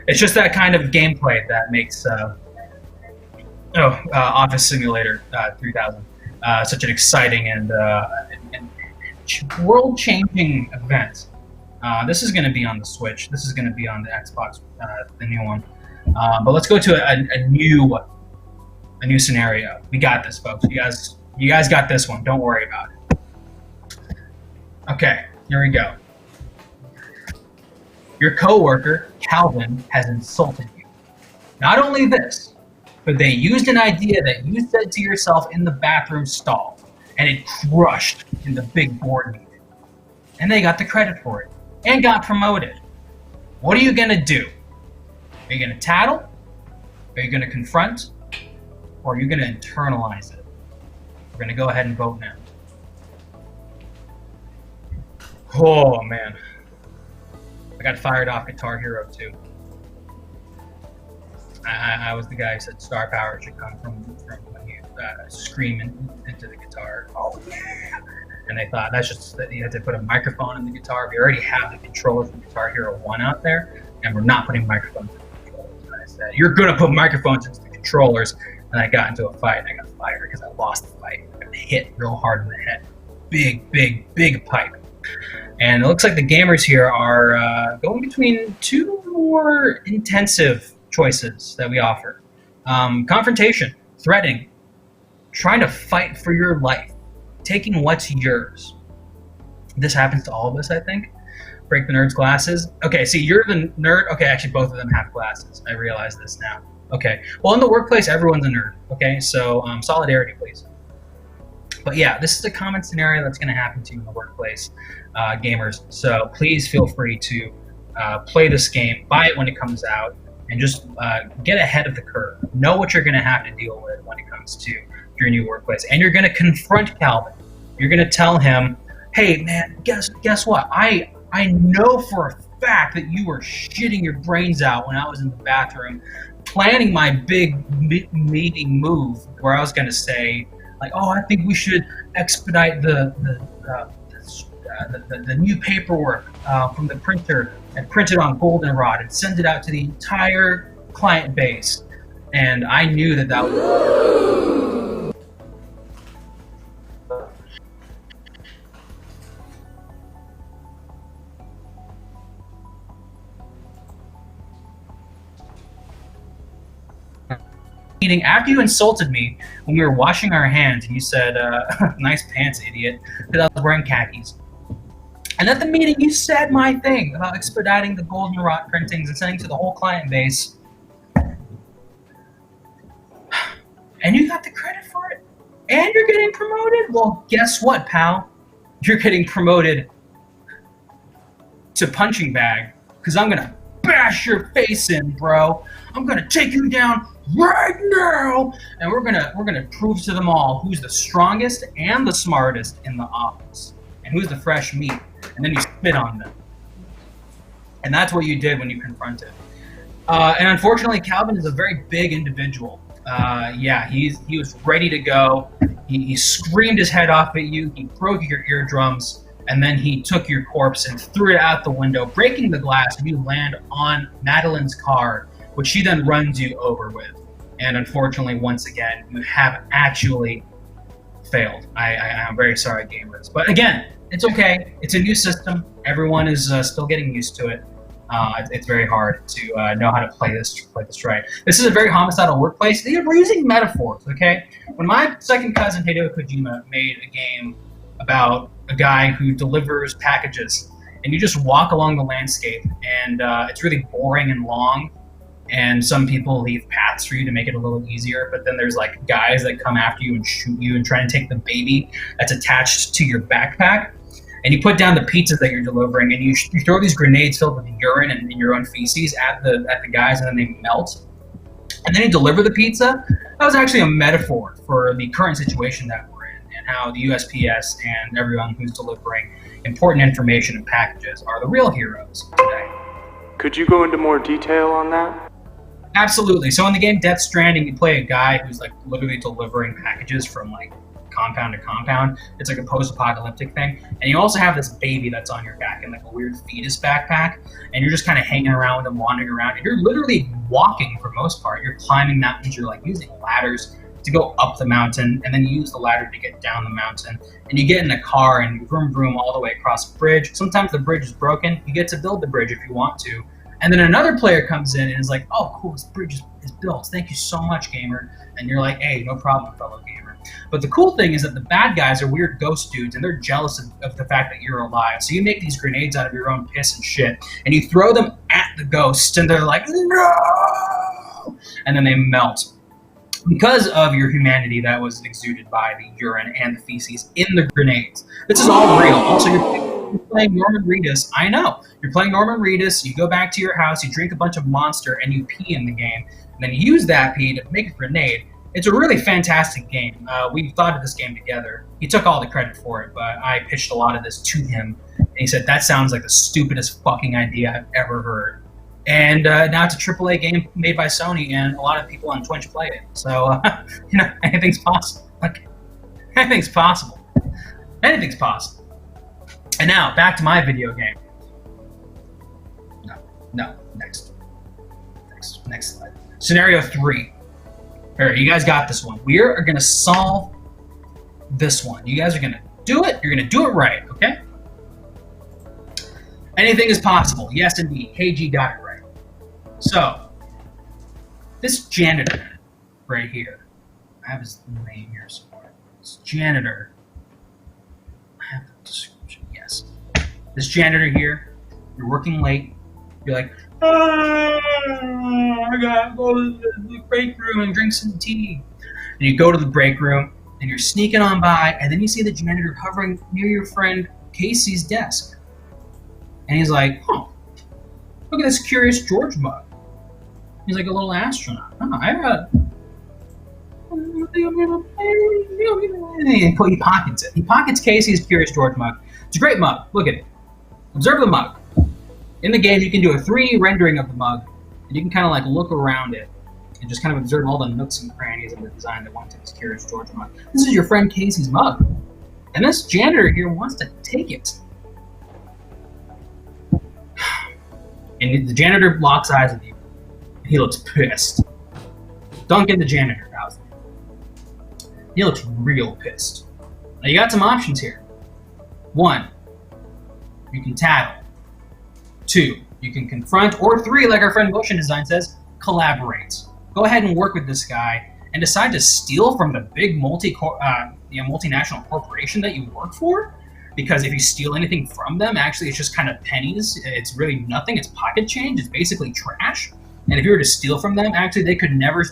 It's just that kind of gameplay that makes Office Simulator 3000 such an exciting and world-changing event. This is going to be on the Switch. This is going to be on the Xbox, the new one. But let's go to a new scenario. We got this, folks. You guys got this one. Don't worry about it. Okay, here we go. Your coworker, Calvin, has insulted you. Not only this, but they used an idea that you said to yourself in the bathroom stall, and it crushed in the big board meeting. And they got the credit for it, and got promoted. What are you gonna do? Are you gonna tattle? Are you gonna confront? Or are you gonna internalize it? We're gonna go ahead and vote now. Oh man. I got fired off Guitar Hero 2. I was the guy who said star power should come from when you scream into the guitar. Oh yeah! And they thought that's just that you had to put a microphone in the guitar. We already have the controller from Guitar Hero 1 out there, and we're not putting microphones in the controllers. And I said, you're gonna put microphones into the controllers. And I got into a fight, and I got fired because I lost the fight. I got hit real hard in the head. Big pipe. And it looks like the gamers here are going between two more intensive choices that we offer. Confrontation, threatening, trying to fight for your life, taking what's yours. This happens to all of us, I think. Break the nerd's glasses. Okay, see, you're the nerd. Okay, actually, both of them have glasses. I realize this now. Okay, well, in the workplace, everyone's a nerd. Okay, so solidarity, please. But yeah, this is a common scenario that's going to happen to you in the workplace, gamers. So please feel free to play this game, buy it when it comes out, and just get ahead of the curve. Know what you're going to have to deal with when it comes to your new workplace. And you're going to confront Calvin. You're going to tell him, hey, man, guess what? I know for a fact that you were shitting your brains out when I was in the bathroom planning my big meeting move where I was going to say, like, oh, I think we should expedite the new paperwork from the printer and print it on goldenrod and send it out to the entire client base. And I knew that was... After you insulted me when we were washing our hands and you said, nice pants, idiot, because I was wearing khakis. And at the meeting, you said my thing about expediting the goldenrod printings and sending to the whole client base. And you got the credit for it. And you're getting promoted? Well, guess what, pal? You're getting promoted to punching bag, because I'm going to bash your face in, bro. I'm going to take you down right now, and we're gonna prove to them all who's the strongest and the smartest in the office, and who's the fresh meat. And then you spit on them, and that's what you did when you confronted. And unfortunately, Calvin is a very big individual. Yeah, he was ready to go. He screamed his head off at you. He broke your eardrums, and then he took your corpse and threw it out the window, breaking the glass, and you land on Madeline's car, which she then runs you over with. And unfortunately, once again, you have actually failed. I'm very sorry, gamers. But again, it's okay. It's a new system. Everyone is still getting used to it. It's very hard to know how to play this right. This is a very homicidal workplace. We're using metaphors, okay? When my second cousin, Hideo Kojima, made a game about a guy who delivers packages, and you just walk along the landscape, and it's really boring and long, and some people leave paths for you to make it a little easier, but then there's like guys that come after you and shoot you and try and take the baby that's attached to your backpack, and you put down the pizzas that you're delivering, and you throw these grenades filled with urine and your own feces at the guys, and then they melt, and then you deliver the pizza. That was actually a metaphor for the current situation that we're in, and how the USPS and everyone who's delivering important information and packages are the real heroes today. Could you go into more detail on that? Absolutely. So in the game Death Stranding, you play a guy who's like literally delivering packages from like compound to compound. It's like a post-apocalyptic thing. And you also have this baby that's on your back in like a weird fetus backpack. And you're just kind of hanging around with him, wandering around. And you're literally walking for most part. You're climbing mountains. You're like using ladders to go up the mountain. And then you use the ladder to get down the mountain. And you get in a car and you vroom vroom all the way across the bridge. Sometimes the bridge is broken. You get to build the bridge if you want to. And then another player comes in and is like, oh, cool, this bridge is built. Thank you so much, gamer. And you're like, hey, no problem, fellow gamer. But the cool thing is that the bad guys are weird ghost dudes, and they're jealous of the fact that you're alive. So you make these grenades out of your own piss and shit, and you throw them at the ghost, and they're like, no! and then they melt. Because of your humanity that was exuded by the urine and the feces in the grenades. This is all real. Also, you're playing Norman Reedus. I know. You're playing Norman Reedus. You go back to your house, you drink a bunch of Monster, and you pee in the game. And then you use that pee to make a grenade. It's a really fantastic game. We thought of this game together. He took all the credit for it, but I pitched a lot of this to him. And he said, that sounds like the stupidest fucking idea I've ever heard. And now it's a AAA game made by Sony, and a lot of people on Twitch play it. So, anything's possible. Like, anything's possible. Anything's possible. And now, back to my video game. No, next slide. Scenario 3. All right, you guys got this one. We are going to solve this one. You guys are going to do it. You're going to do it right, okay? Anything is possible. Yes, indeed. KG got it right. So, this janitor right here, I have his name here somewhere. This janitor, I have the description, yes. This janitor here, you're working late, you're like, I gotta go to the break room and drink some tea. And you go to the break room, and you're sneaking on by, and then you see the janitor hovering near your friend Casey's desk. And he's like, huh, look at this Curious George mug. He's like a little astronaut. Oh, he pockets it. He pockets Casey's Curious George mug. It's a great mug. Look at it. Observe the mug. In the game, you can do a 3D rendering of the mug, and you can kind of like look around it and just kind of observe all the nooks and crannies of the design that went into this Curious George mug. This is your friend Casey's mug, and this janitor here wants to take it. And the janitor locks eyes with you. He looks pissed. Duncan, the janitor, how's it? He looks real pissed. Now you got some options here. 1, you can tattle. 2, you can confront. Or 3, like our friend Motion Design says, collaborate. Go ahead and work with this guy and decide to steal from the big multinational corporation that you work for. Because if you steal anything from them, actually it's just kind of pennies. It's really nothing. It's pocket change. It's basically trash. And if you were to steal from them, actually they could never,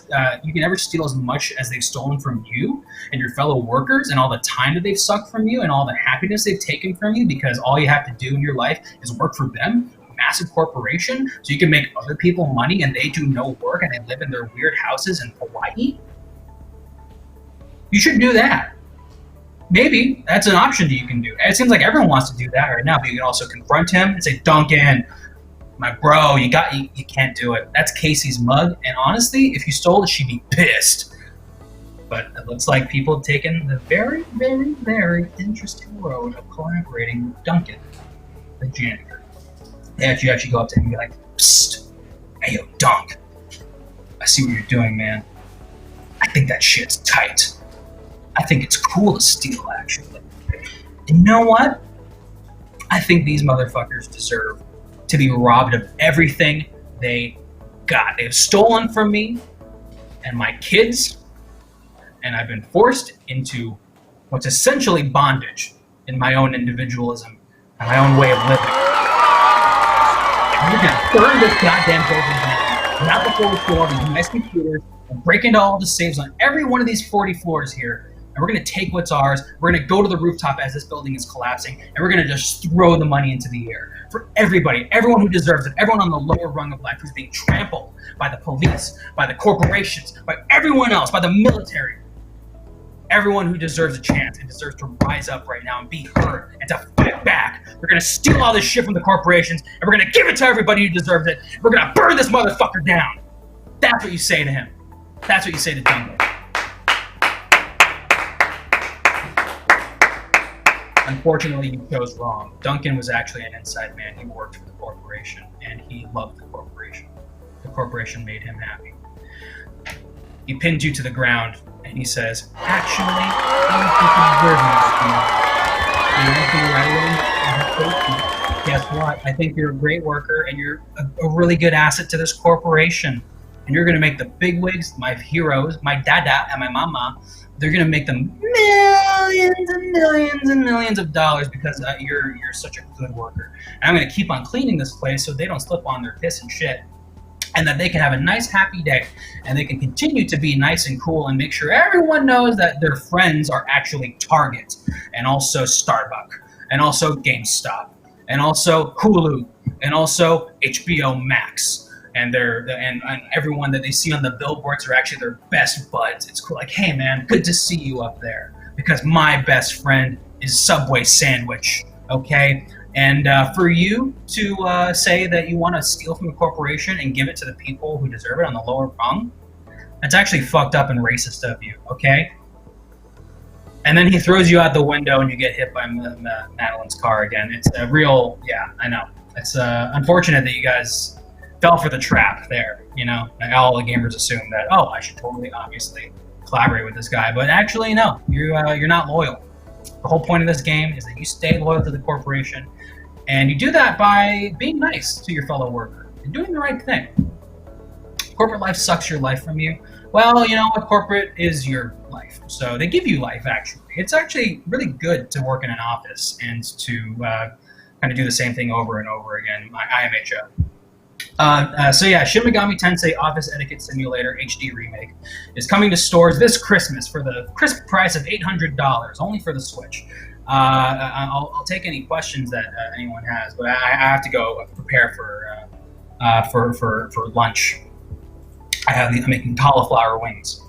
you can never steal as much as they've stolen from you and your fellow workers and all the time that they've sucked from you and all the happiness they've taken from you, because all you have to do in your life is work for them, a massive corporation, so you can make other people money and they do no work and they live in their weird houses in Hawaii. You should do that. Maybe that's an option that you can do. It seems like everyone wants to do that right now, but you can also confront him and say, Duncan, my bro, you can't do it. That's Casey's mug, and honestly, if you stole it, she'd be pissed. But it looks like people have taken the very, very, very interesting road of collaborating with Duncan, the janitor. They actually go up to him and be like, psst, hey yo, Dunk, I see what you're doing, man. I think that shit's tight. I think it's cool to steal, actually. And you know what? I think these motherfuckers deserve to be robbed of everything they got. They've stolen from me and my kids, and I've been forced into what's essentially bondage in my own individualism and my own way of living. And we're gonna burn this goddamn building down, not before we steal all these nice computers and break into all the safes on every one of these 40 floors here. And we're going to take what's ours, we're going to go to the rooftop as this building is collapsing, and we're going to just throw the money into the air. For everybody, everyone who deserves it, everyone on the lower rung of life who's being trampled by the police, by the corporations, by everyone else, by the military. Everyone who deserves a chance and deserves to rise up right now and be heard and to fight back. We're going to steal all this shit from the corporations, and we're going to give it to everybody who deserves it. We're going to burn this motherfucker down. That's what you say to him. That's what you say to Duncan. Unfortunately, you chose wrong. Duncan was actually an inside man. He worked for the corporation, and he loved the corporation. The corporation made him happy. He pinned you to the ground, and he says, actually, I don't think you deserve me. Guess what? I think you're a great worker, and you're a really good asset to this corporation. And you're going to make the bigwigs, my heroes, my dada and my mama, they're going to make them millions and millions and millions of dollars because you're such a good worker. And I'm going to keep on cleaning this place so they don't slip on their piss and shit. and that they can have a nice, happy day, and they can continue to be nice and cool and make sure everyone knows that their friends are actually Target, and also Starbucks, and also GameStop, and also Hulu, and also HBO Max, and everyone that they see on the billboards are actually their best buds. It's cool, like, hey man, good to see you up there, because my best friend is Subway sandwich, okay? And for you to say that you want to steal from a corporation and give it to the people who deserve it on the lower rung, that's actually fucked up and racist of you, okay? And then he throws you out the window and you get hit by Madeline's car again. It's a real, yeah, I know. It's unfortunate that you guys fell for the trap there, you know? And all the gamers assume that, oh, I should totally, obviously, collaborate with this guy. But actually, no, you're not loyal. The whole point of this game is that you stay loyal to the corporation, and you do that by being nice to your fellow worker and doing the right thing. Corporate life sucks your life from you. Well, you know what? Corporate is your life. So they give you life, actually. It's actually really good to work in an office and to kind of do the same thing over and over again. IMHO. So yeah, Shin Megami Tensei Office Etiquette Simulator HD Remake is coming to stores this Christmas for the crisp price of $800, only for the Switch. I'll take any questions that anyone has, but I have to go prepare for lunch. I'm making cauliflower wings.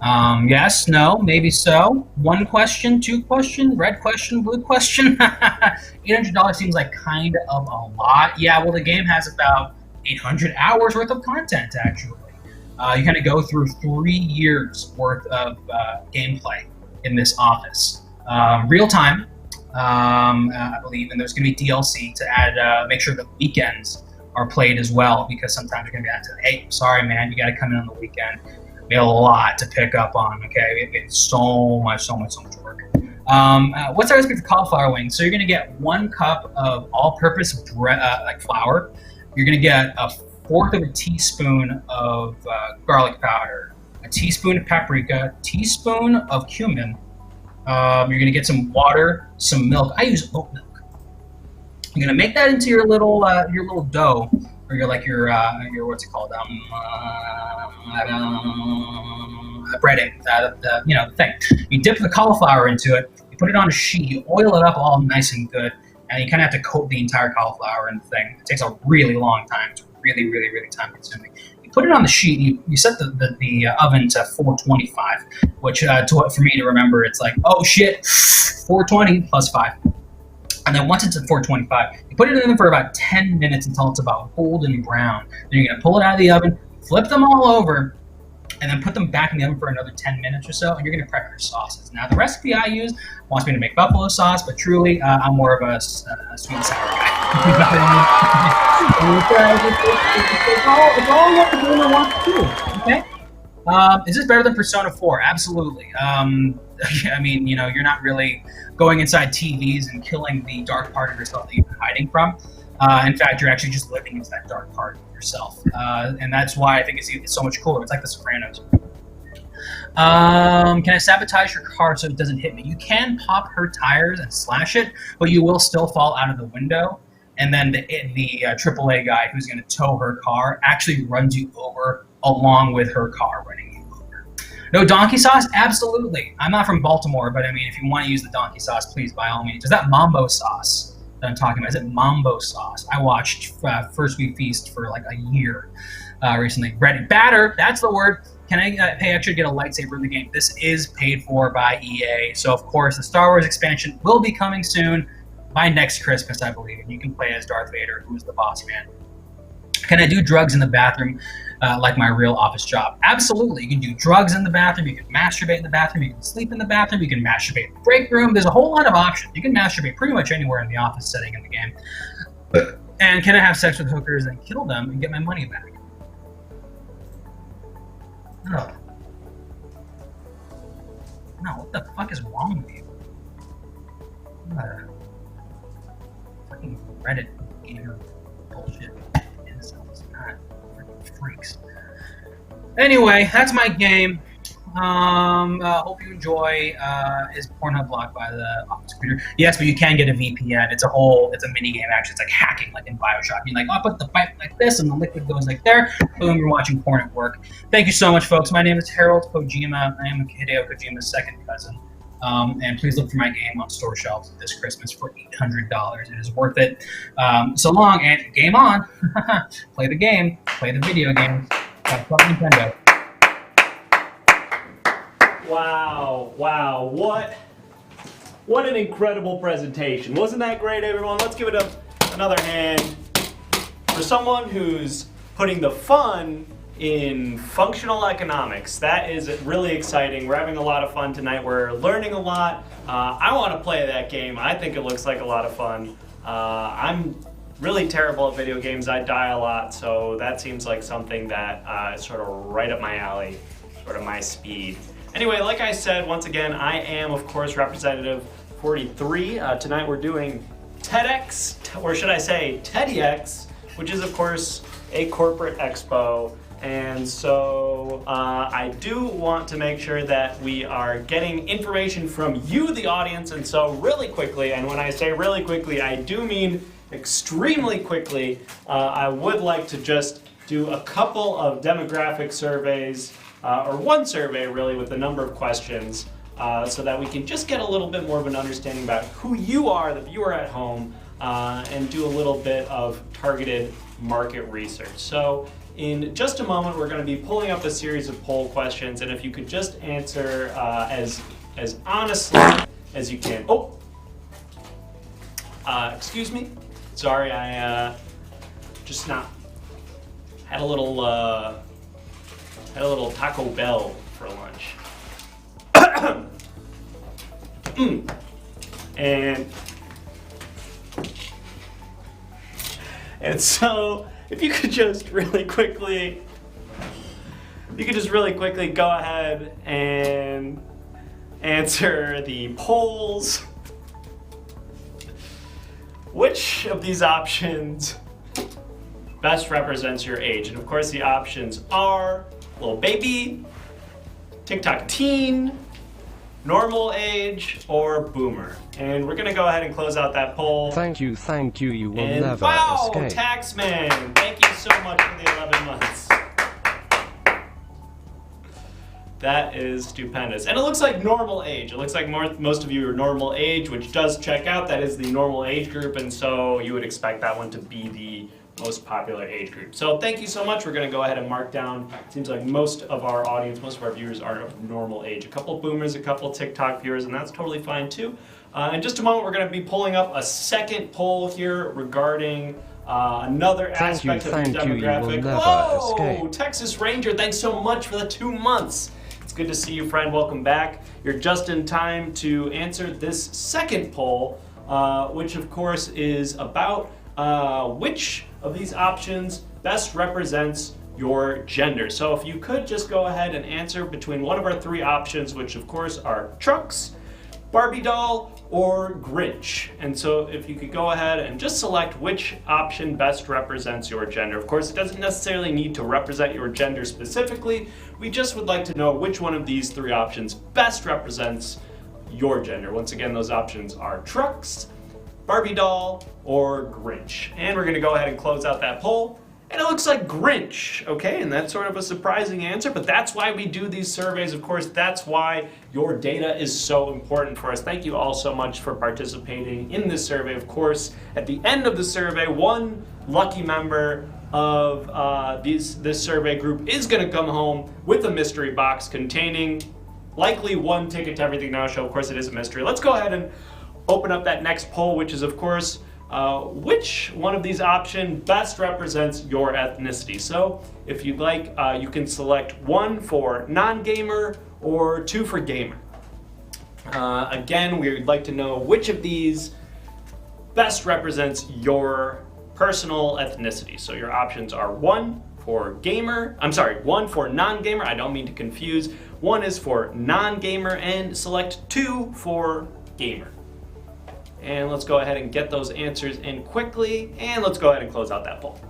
Yes, no, maybe so. One question, two question, red question, blue question. $800 seems like kind of a lot. Yeah, well, the game has about 800 hours worth of content, actually. You kind of go through 3 years worth of gameplay in this office. Real time, I believe, and there's going to be DLC to add, make sure the weekends are played as well, because sometimes you're going to be able to, hey, sorry man, you got to come in on the weekend. We have a lot to pick up on, okay? It's so much work. What's the recipe for cauliflower wings? So you're going to get 1 cup of all-purpose like flour. You're going to get a 1/4 of a teaspoon of garlic powder, a teaspoon of paprika, teaspoon of cumin. You're going to get some water, some milk. I use oat milk. You're going to make that into your little dough, or your what's it called? Breading, the thing. You dip the cauliflower into it. You put it on a sheet. You oil it up all nice and good, and you kind of have to coat the entire cauliflower in the thing. It takes a really long time. It's really, really, really time consuming. You put it on the sheet. You set the oven to 425, which for me to remember, it's like, oh shit, 420 plus 5. And then once it's at 425, you put it in for about 10 minutes until it's about golden brown. Then you're going to pull it out of the oven, flip them all over, and then put them back in the oven for another 10 minutes or so, and you're going to prep your sauces. Now, the recipe I use wants me to make buffalo sauce, but truly, I'm more of a sweet and sour guy. It's all what the gamer wants to do, okay? Is this better than Persona 4? Absolutely. I mean, you're not really going inside TVs and killing the dark part of yourself that you've been hiding from. In fact, you're actually just living into that dark part of yourself. And that's why I think it's so much cooler. It's like The Sopranos. Can I sabotage your car so it doesn't hit me? You can pop her tires and slash it, but you will still fall out of the window. And then the AAA guy who's going to tow her car actually runs you over along with her car running you over. No donkey sauce? Absolutely. I'm not from Baltimore, but I mean, if you want to use the donkey sauce, please, by all means. Is that mambo sauce that I'm talking about? Is it mambo sauce? I watched First We Feast for like a year recently. Ready batter, that's the word. Can I pay extra to get a lightsaber in the game? This is paid for by EA. So, of course, the Star Wars expansion will be coming soon by next Christmas, I believe. And you can play as Darth Vader, who's the boss man. Can I do drugs in the bathroom like my real office job? Absolutely. You can do drugs in the bathroom. You can masturbate in the bathroom. You can sleep in the bathroom. You can masturbate in the break room. There's a whole lot of options. You can masturbate pretty much anywhere in the office setting in the game. And can I have sex with hookers and kill them and get my money back? No. No, what the fuck is wrong with you? Fucking Reddit gamer bullshit. Incels, not freaking freaks. Anyway, that's my game. Hope you enjoy. Is Pornhub blocked by the office computer? Yes, but you can get a VPN. It's a mini game actually. It's like hacking, like in Bioshock. You're like, I'll put the pipe like this, and the liquid goes like there. Boom, you're watching porn at work. Thank you so much, folks. My name is Harold Kojima. I am Hideo Kojima's second cousin. And please look for my game on store shelves this Christmas for $800. It is worth it. So long, and game on. Play the game. Play the video games. Have fun, Nintendo. Wow, what an incredible presentation. Wasn't that great, everyone? Let's give it another hand for someone who's putting the fun in functional economics. That is really exciting. We're having a lot of fun tonight. We're learning a lot. I want to play that game. I think it looks like a lot of fun. I'm really terrible at video games. I die a lot, so that seems like something that is sort of right up my alley, sort of my speed. Anyway, like I said, once again, I am, of course, Representative 43. Tonight we're doing TEDDx, or should I say TEDDYx, which is, of course, a corporate expo. And so I do want to make sure that we are getting information from you, the audience. And so really quickly, and when I say really quickly, I do mean extremely quickly, I would like to just do a couple of demographic surveys, or one survey really with a number of questions, so that we can just get a little bit more of an understanding about who you are, the viewer at home, and do a little bit of targeted market research. So in just a moment, we're going to be pulling up a series of poll questions, and if you could just answer as honestly as you can. Oh, excuse me. Sorry, I just not had a little Taco Bell for lunch. And so if you could just really quickly go ahead and answer the polls. Which of these options best represents your age? And of course the options are little baby, TikTok teen, normal age, or boomer. And we're gonna go ahead and close out that poll. Thank you, you will And never wow, escape. Taxman, thank you so much for the 11 months. That is stupendous. And it looks like normal age. It looks like most of you are normal age, which does check out. That is the normal age group, and so you would expect that one to be the most popular age group. So thank you so much. We're going to go ahead and mark down. It seems like most of our audience, most of our viewers are of normal age. A couple boomers, a couple TikTok viewers, and that's totally fine too. In just a moment, we're going to be pulling up a second poll here regarding another aspect of the demographic. Whoa, Texas Ranger, thanks so much for the 2 months. It's good to see you, friend. Welcome back. You're just in time to answer this second poll, which of course is about which of these options best represents your gender. So if you could just go ahead and answer between one of our three options, which of course are trucks, Barbie doll, or Grinch. And so if you could go ahead and just select which option best represents your gender. Of course, it doesn't necessarily need to represent your gender specifically. We just would like to know which one of these three options best represents your gender. Once again, those options are trucks, Barbie doll, or Grinch. And we're gonna go ahead and close out that poll. And it looks like Grinch, okay? And that's sort of a surprising answer, but that's why we do these surveys. Of course, that's why your data is so important for us. Thank you all so much for participating in this survey. Of course, at the end of the survey, one lucky member of this survey group is gonna come home with a mystery box containing likely one ticket to Everything Now Show. Of course, it is a mystery. Let's go ahead and open up that next poll, which is, of course, which one of these options best represents your ethnicity. So if you'd like, you can select 1 for non-gamer or 2 for gamer. Again, we would like to know which of these best represents your personal ethnicity. So your options are 1 for gamer, 1 for non-gamer, I don't mean to confuse. 1 is for non-gamer, and select 2 for gamer. And let's go ahead and get those answers in quickly, and let's go ahead and close out that poll.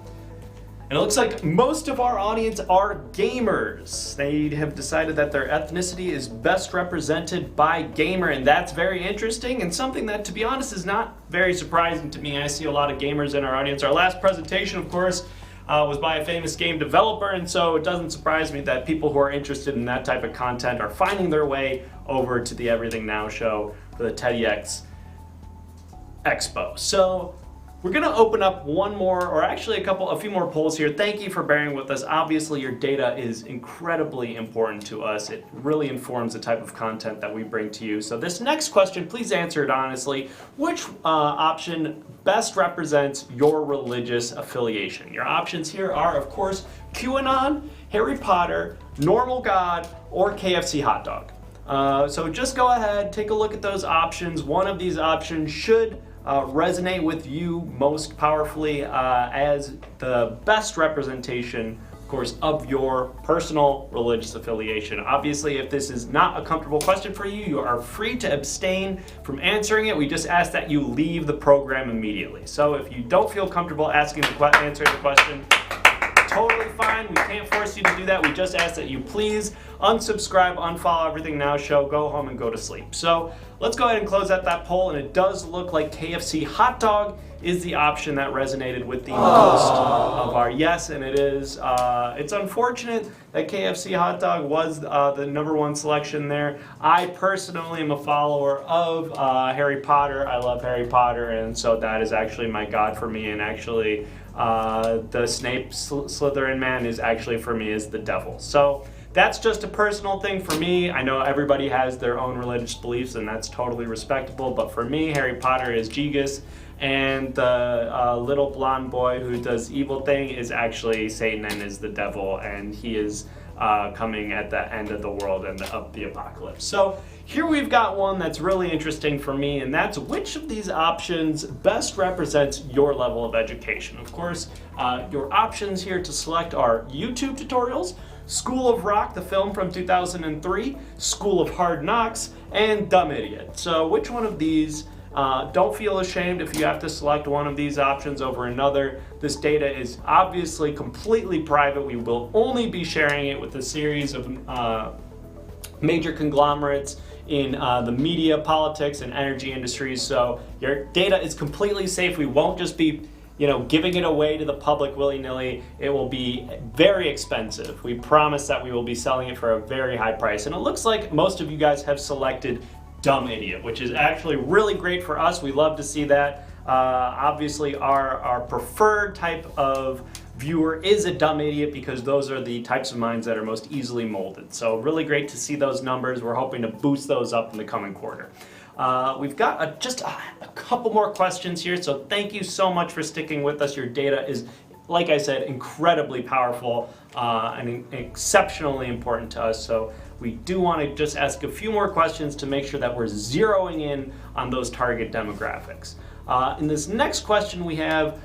And it looks like most of our audience are gamers. They have decided that their ethnicity is best represented by gamer, and that's very interesting and something that, to be honest, is not very surprising to me. I see a lot of gamers in our audience. Our last presentation, of course, was by a famous game developer, and so it doesn't surprise me that people who are interested in that type of content are finding their way over to the Everything Now show for the TEDDYx Expo. So we're gonna open up one more, or actually a few more polls here. Thank you for bearing with us. Obviously, your data is incredibly important to us. It really informs the type of content that we bring to you. So this next question, please answer it honestly. Which option best represents your religious affiliation? Your options here are, of course, QAnon, Harry Potter, Normal God, or KFC hot dog. So just go ahead, take a look at those options. One of these options should resonate with you most powerfully as the best representation, of course, of your personal religious affiliation. Obviously, if this is not a comfortable question for you, you are free to abstain from answering it. We just ask that you leave the program immediately. So if you don't feel comfortable answering the question, totally fine. We can't force you to do that. We just ask that you please unsubscribe, unfollow Everything Now show, go home and go to sleep. So let's go ahead and close out that poll, and it does look like KFC hot dog is the option that resonated with the most of our yes, and it is. It's unfortunate that KFC hot dog was the #1 selection there. I personally am a follower of Harry Potter. I love Harry Potter, and so that is actually my god for me, and actually the Snape Slytherin man is actually for me is the devil. So that's just a personal thing for me. I know everybody has their own religious beliefs, and that's totally respectable, but for me, Harry Potter is Jesus, and the little blonde boy who does evil thing is actually Satan and is the devil, and he is coming at the end of the world and of the apocalypse. So here we've got one that's really interesting for me, and that's which of these options best represents your level of education. Of course, your options here to select are YouTube tutorials, School of Rock, the film from 2003, School of Hard Knocks, and Dumb Idiot. So which one of these, don't feel ashamed if you have to select one of these options over another. This data is obviously completely private. We will only be sharing it with a series of major conglomerates in the media, politics, and energy industries. So your data is completely safe. We won't just be giving it away to the public willy-nilly. It will be very expensive. We promise that we will be selling it for a very high price. And it looks like most of you guys have selected Dumb Idiot, which is actually really great for us. We love to see that. Obviously, our preferred type of viewer is a dumb idiot because those are the types of minds that are most easily molded. So really great to see those numbers. We're hoping to boost those up in the coming quarter. We've got just a couple more questions here, so thank you so much for sticking with us. Your data is, like I said, incredibly powerful and exceptionally important to us, so we do want to just ask a few more questions to make sure that we're zeroing in on those target demographics. In this next question we have,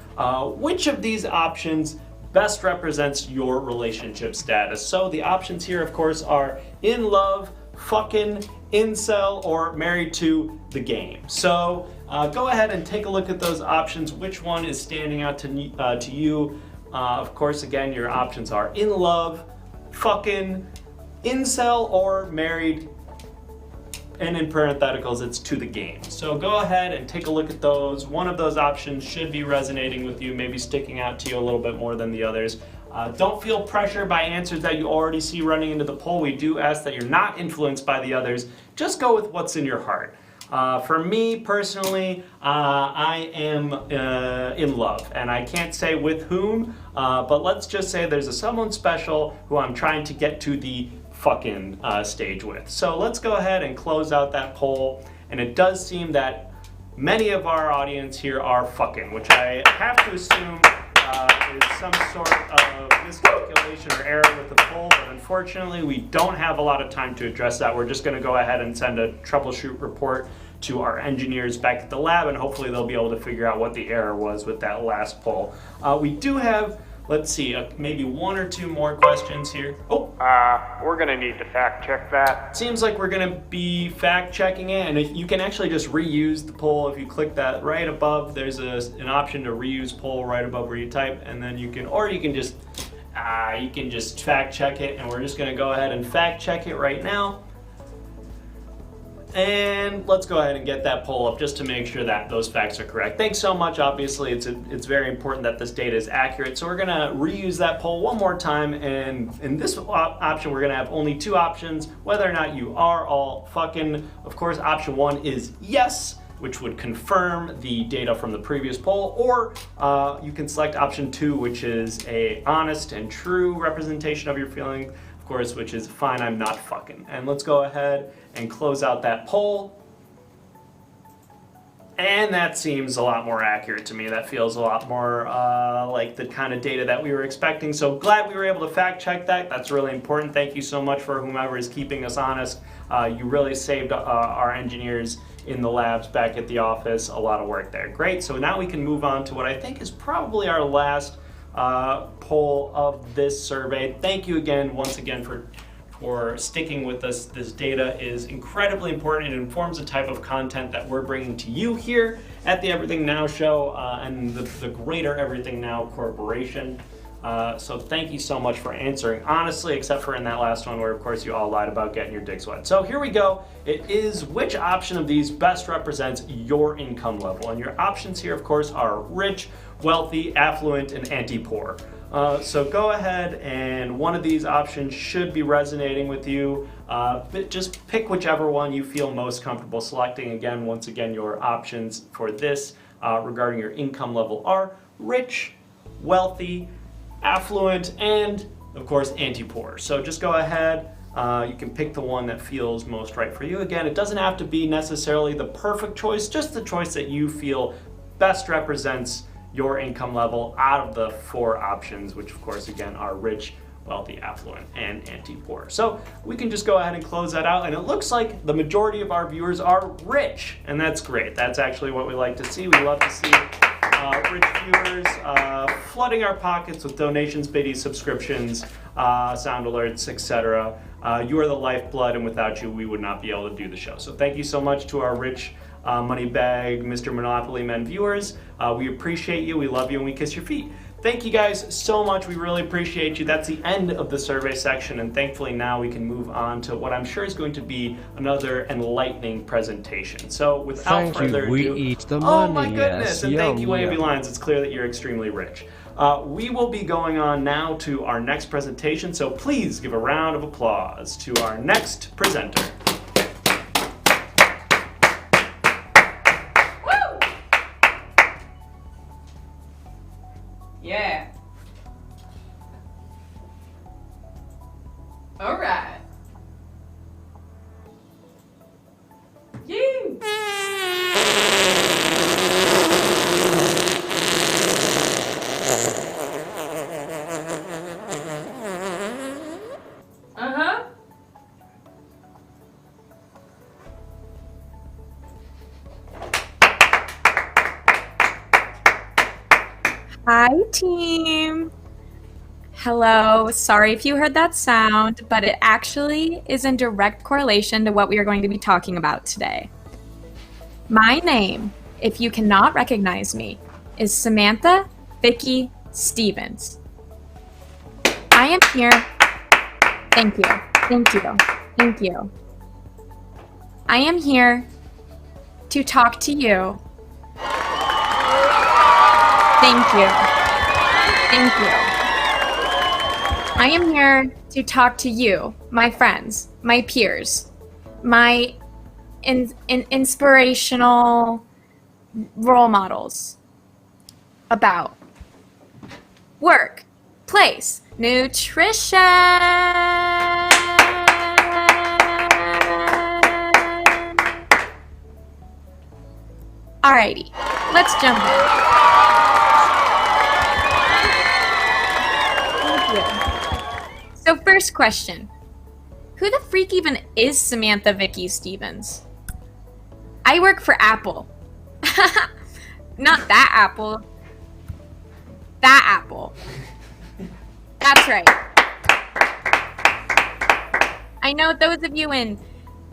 which of these options best represents your relationship status? So the options here, of course, are in love, fucking, incel, or married to the game. So go ahead and take a look at those options. Which one is standing out to you? Of course, again, your options are in love, fucking, incel, or married, and in parentheticals, it's to the game. So go ahead and take a look at those. One of those options should be resonating with you, maybe sticking out to you a little bit more than the others. Don't feel pressure by answers that you already see running into the poll. We do ask that you're not influenced by the others. Just go with what's in your heart. For me personally, I am in love, and I can't say with whom, but let's just say there's someone special who I'm trying to get to the fucking stage with. So let's go ahead and close out that poll, and it does seem that many of our audience here are fucking, which I have to assume is some sort of miscalculation or error with the poll, but unfortunately we don't have a lot of time to address that. We're just going to go ahead and send a troubleshoot report to our engineers back at the lab, and hopefully they'll be able to figure out what the error was with that last poll. We do have Let's see, maybe one or two more questions here. Oh, We're gonna need to fact check that. seems like we're gonna be fact checking it, and you can actually just reuse the poll. If you click that right above, there's an option to reuse poll right above where you type, and then you can just fact check it, and we're just gonna go ahead and fact check it right now. And let's go ahead and get that poll up just to make sure that those facts are correct. Thanks so much. Obviously, it's very important that this data is accurate. So we're gonna reuse that poll one more time. And in this option, we're gonna have only two options, whether or not you are all fucking. Of course, option one is yes, which would confirm the data from the previous poll, or you can select option two, which is a honest and true representation of your feeling, of course, which is fine, I'm not fucking. And let's go ahead and close out that poll. And that seems a lot more accurate to me. That feels a lot more like the kind of data that we were expecting. So glad we were able to fact check that. That's really important. Thank you so much for whomever is keeping us honest. You really saved our engineers in the labs back at the office a lot of work there. Great. So now we can move on to what I think is probably our last poll of this survey. Thank you again, once again, for sticking with us. This data is incredibly important. It informs the type of content that we're bringing to you here at the Everything Now Show and the greater Everything Now Corporation. So thank you so much for answering honestly, except for in that last one where, of course, you all lied about getting your dicks wet. So here we go. It is which option of these best represents your income level? And your options here, of course, are rich, wealthy, affluent, and anti-poor. So go ahead, and one of these options should be resonating with you. But just pick whichever one you feel most comfortable selecting. Again, once again, your options for this regarding your income level are rich, wealthy, affluent, and of course anti-poor. So just go ahead, you can pick the one that feels most right for you. Again, it doesn't have to be necessarily the perfect choice, just the choice that you feel best represents your income level out of the four options, which of course again are rich, wealthy, affluent, and anti-poor. So we can just go ahead and close that out, and it looks like the majority of our viewers are rich, and that's great. That's actually what we like to see. We love to see rich viewers flooding our pockets with donations, biddies, subscriptions, sound alerts, etc. You are the lifeblood, and without you, we would not be able to do the show. So thank you so much to our rich money bag, Mr. Monopoly Men viewers. We appreciate you, we love you, and we kiss your feet. Thank you guys so much. We really appreciate you. That's the end of the survey section, and thankfully now we can move on to what I'm sure is going to be another enlightening presentation. So without further ado, we eat the oh money, my goodness, yes. and thank you, Yum, Wavy yum. Lines. It's clear that you're extremely rich. We will be going on now to our next presentation, so please give a round of applause to our next presenter. Yeah. All right. You. Uh-huh. Hi, team. Hello. Sorry if you heard that sound, but it actually is in direct correlation to what we are going to be talking about today. My name, if you cannot recognize me, is Samantha Vicky Stevens. I am here. Thank you. Thank you. Thank you. I am here to talk to you. Thank you. Thank you. I am here to talk to you, my friends, my peers, my inspirational role models about work, place, nutrition. Alrighty, let's jump in. So first question, who the freak even is Samantha Vicky Stevens? I work for Apple. Not that Apple. That Apple. That's right. I know those of you in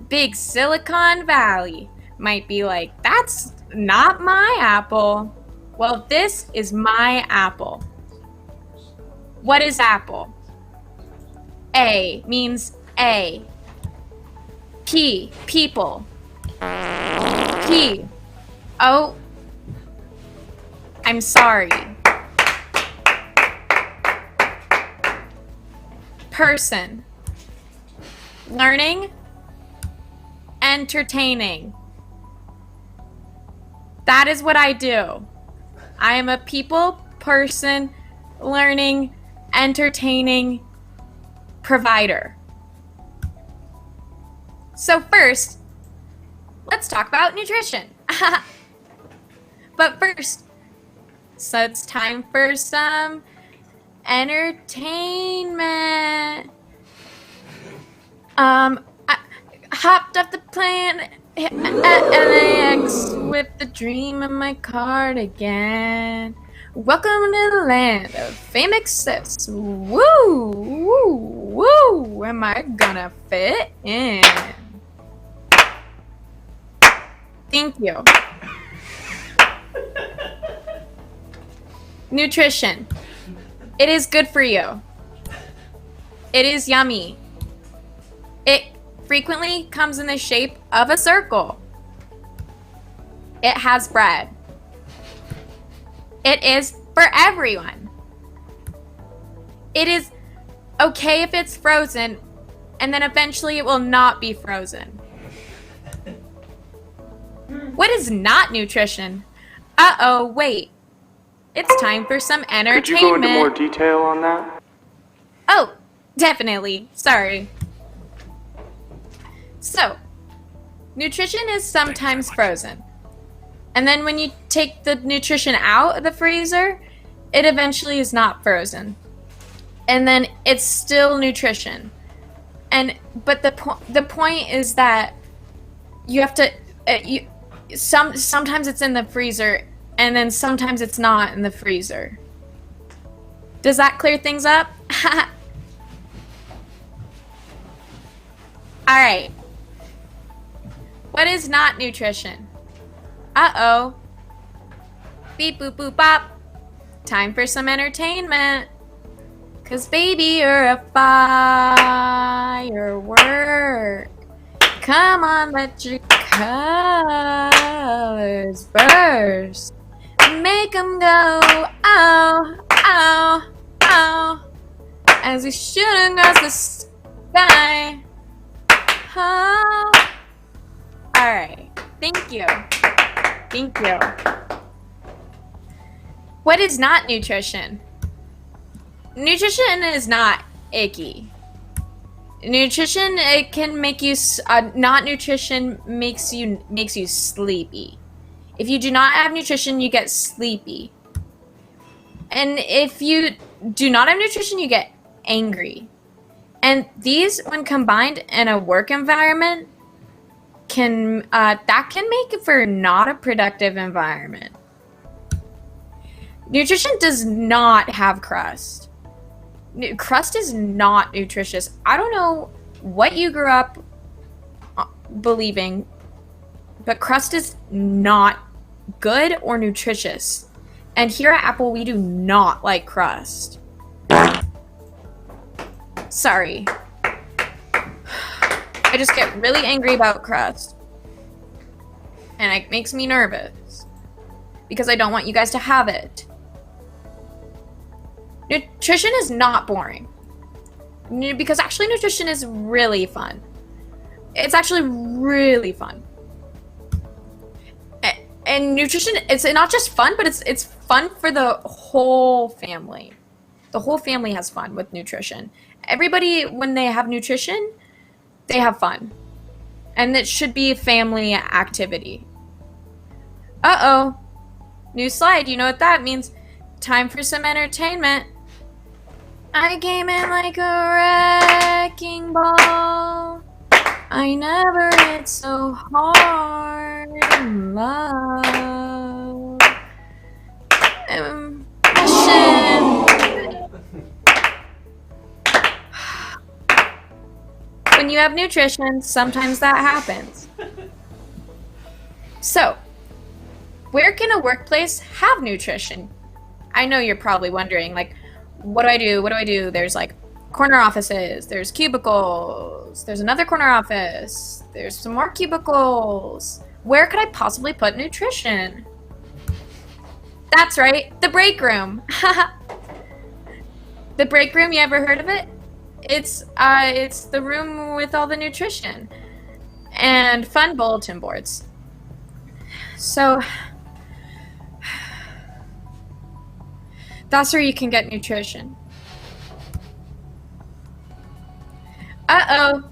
big Silicon Valley might be like, that's not my apple. Well, this is my apple. What is apple? A means A. P, people. P. Oh, I'm sorry. Person. Learning. Entertaining. That is what I do. I am a people, person, learning, entertaining provider. So first, let's talk about nutrition. But first, so it's time for some entertainment. I hopped off the plane at LAX with the dream of my cardigan. Welcome to the land of fame excess. Woo, woo, woo. Am I gonna fit in? Thank you. Nutrition. It is good for you. It is yummy. It frequently comes in the shape of a circle. It has bread. It is for everyone. It is okay if it's frozen, and then eventually it will not be frozen. What is not nutrition? Uh-oh, wait. It's time for some entertainment. Could you go into more detail on that? Oh, definitely. Sorry. So, nutrition is sometimes frozen. And then when you take the nutrition out of the freezer, it eventually is not frozen. And then it's still nutrition. But the point is that you have to sometimes it's in the freezer, and then sometimes it's not in the freezer. Does that clear things up? All right. What is not nutrition? Uh-oh. Beep boop boop bop. Time for some entertainment. 'Cause baby, you're a firework. Come on, let your colors burst. Make them go, oh, oh, oh. As we shoot across the sky. Oh. Alright, thank you. Thank you. What is not nutrition? Nutrition is not icky. Nutrition, it can make you, not nutrition makes you sleepy. If you do not have nutrition, you get sleepy. And if you do not have nutrition, you get angry. And these, when combined in a work environment, can make it for not a productive environment. Nutrition does not have crust. Crust is not nutritious. I don't know what you grew up believing, but crust is not good or nutritious. And here at Apple, we do not like crust. Sorry. I just get really angry about crust. And it makes me nervous. Because I don't want you guys to have it. Nutrition is not boring. Because actually nutrition is really fun. It's actually really fun. And nutrition, it's not just fun, but it's fun for the whole family. The whole family has fun with nutrition. Everybody, when they have nutrition, they have fun. And it should be a family activity. Uh-oh. New slide, you know what that means. Time for some entertainment. I came in like a wrecking ball. I never hit so hard in love. Passion. When you have nutrition, sometimes that happens. So, where can a workplace have nutrition? I know you're probably wondering, like, what do I do? What do I do? There's like corner offices, there's cubicles, there's another corner office, there's some more cubicles. Where could I possibly put nutrition? That's right, the break room. The break room, you ever heard of it? It's the room with all the nutrition and fun bulletin boards. So that's where you can get nutrition. Uh-oh.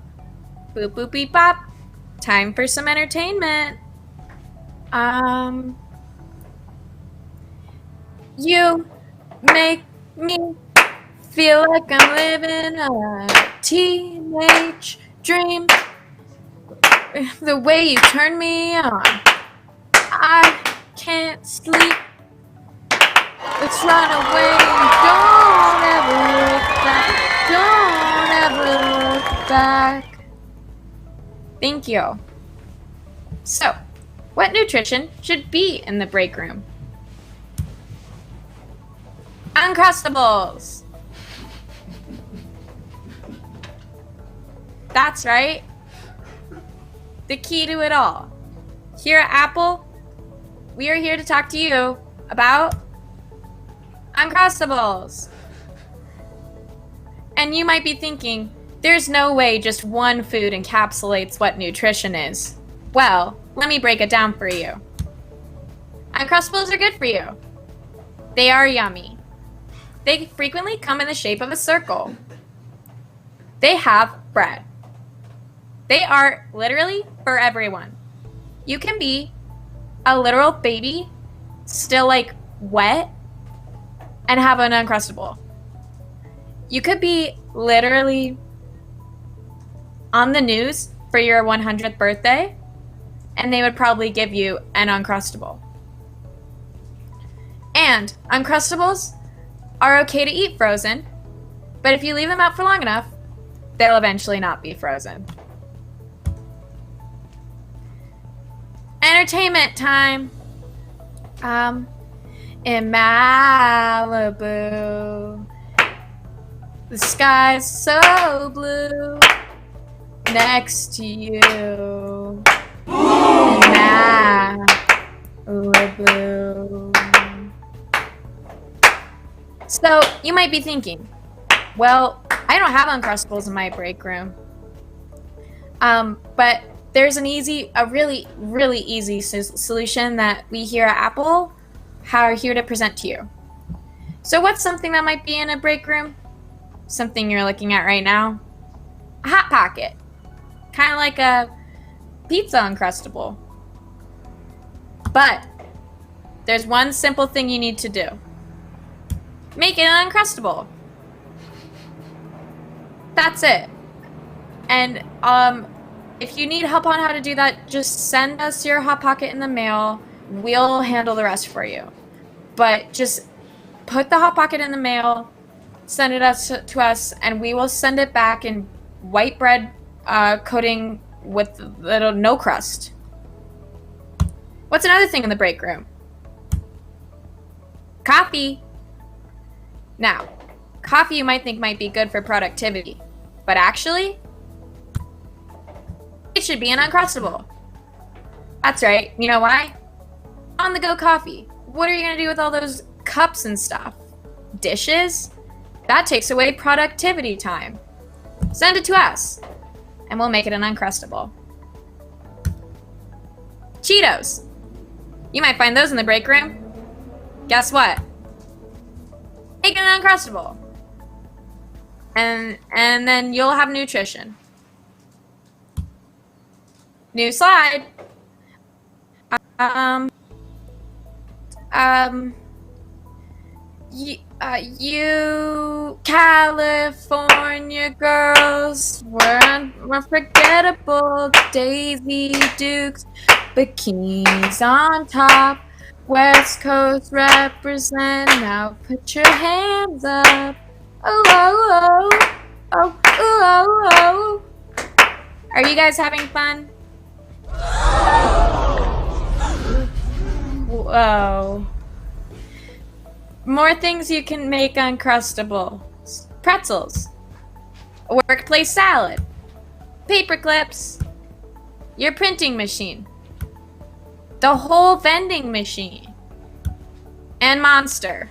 Boop boop beep bop. Time for some entertainment. You make me feel like I'm living a teenage dream. The way you turn me on, I can't sleep. Let's run away. Don't ever look back. Don't ever look back. Thank you. So, what nutrition should be in the break room? Uncrustables. That's right. The key to it all. Here at Apple, we are here to talk to you about Uncrustables. And you might be thinking, there's no way just one food encapsulates what nutrition is. Well, let me break it down for you. Uncrustables are good for you. They are yummy. They frequently come in the shape of a circle. They have bread. They are literally for everyone. You can be a literal baby, still like wet, and have an Uncrustable. You could be literally on the news for your 100th birthday, and they would probably give you an Uncrustable. And Uncrustables are okay to eat frozen, but if you leave them out for long enough, they'll eventually not be frozen. Entertainment time. In Malibu, the sky's so blue next to you. In Malibu. So you might be thinking, well, I don't have Uncrustables in my break room. But there's a really, really easy solution that we here at Apple are here to present to you. So what's something that might be in a break room? Something you're looking at right now? A Hot Pocket. Kind of like a pizza Uncrustable. But there's one simple thing you need to do. Make it an Uncrustable. That's it. And if you need help on how to do that, just send us your Hot Pocket in the mail. We'll handle the rest for you. But just put the Hot Pocket in the mail, send it to us, and we will send it back in white bread coating with little no crust. What's another thing in the break room? Coffee. Now, coffee you might think might be good for productivity, but actually, it should be an Uncrustable. That's right. You know why? On-the-go coffee. What are you going to do with all those cups and stuff? Dishes? That takes away productivity time. Send it to us, and we'll make it an Uncrustable. Cheetos. You might find those in the break room. Guess what? Make it an Uncrustable. And then you'll have nutrition. New slide. You California girls were unforgettable. Daisy Dukes, bikinis on top. West Coast represent. Now put your hands up. Oh, oh, oh, oh, oh, oh, oh. Are you guys having fun? Whoa. More things you can make Uncrustables. Pretzels. A workplace salad. Paper clips. Your printing machine. The whole vending machine. And Monster.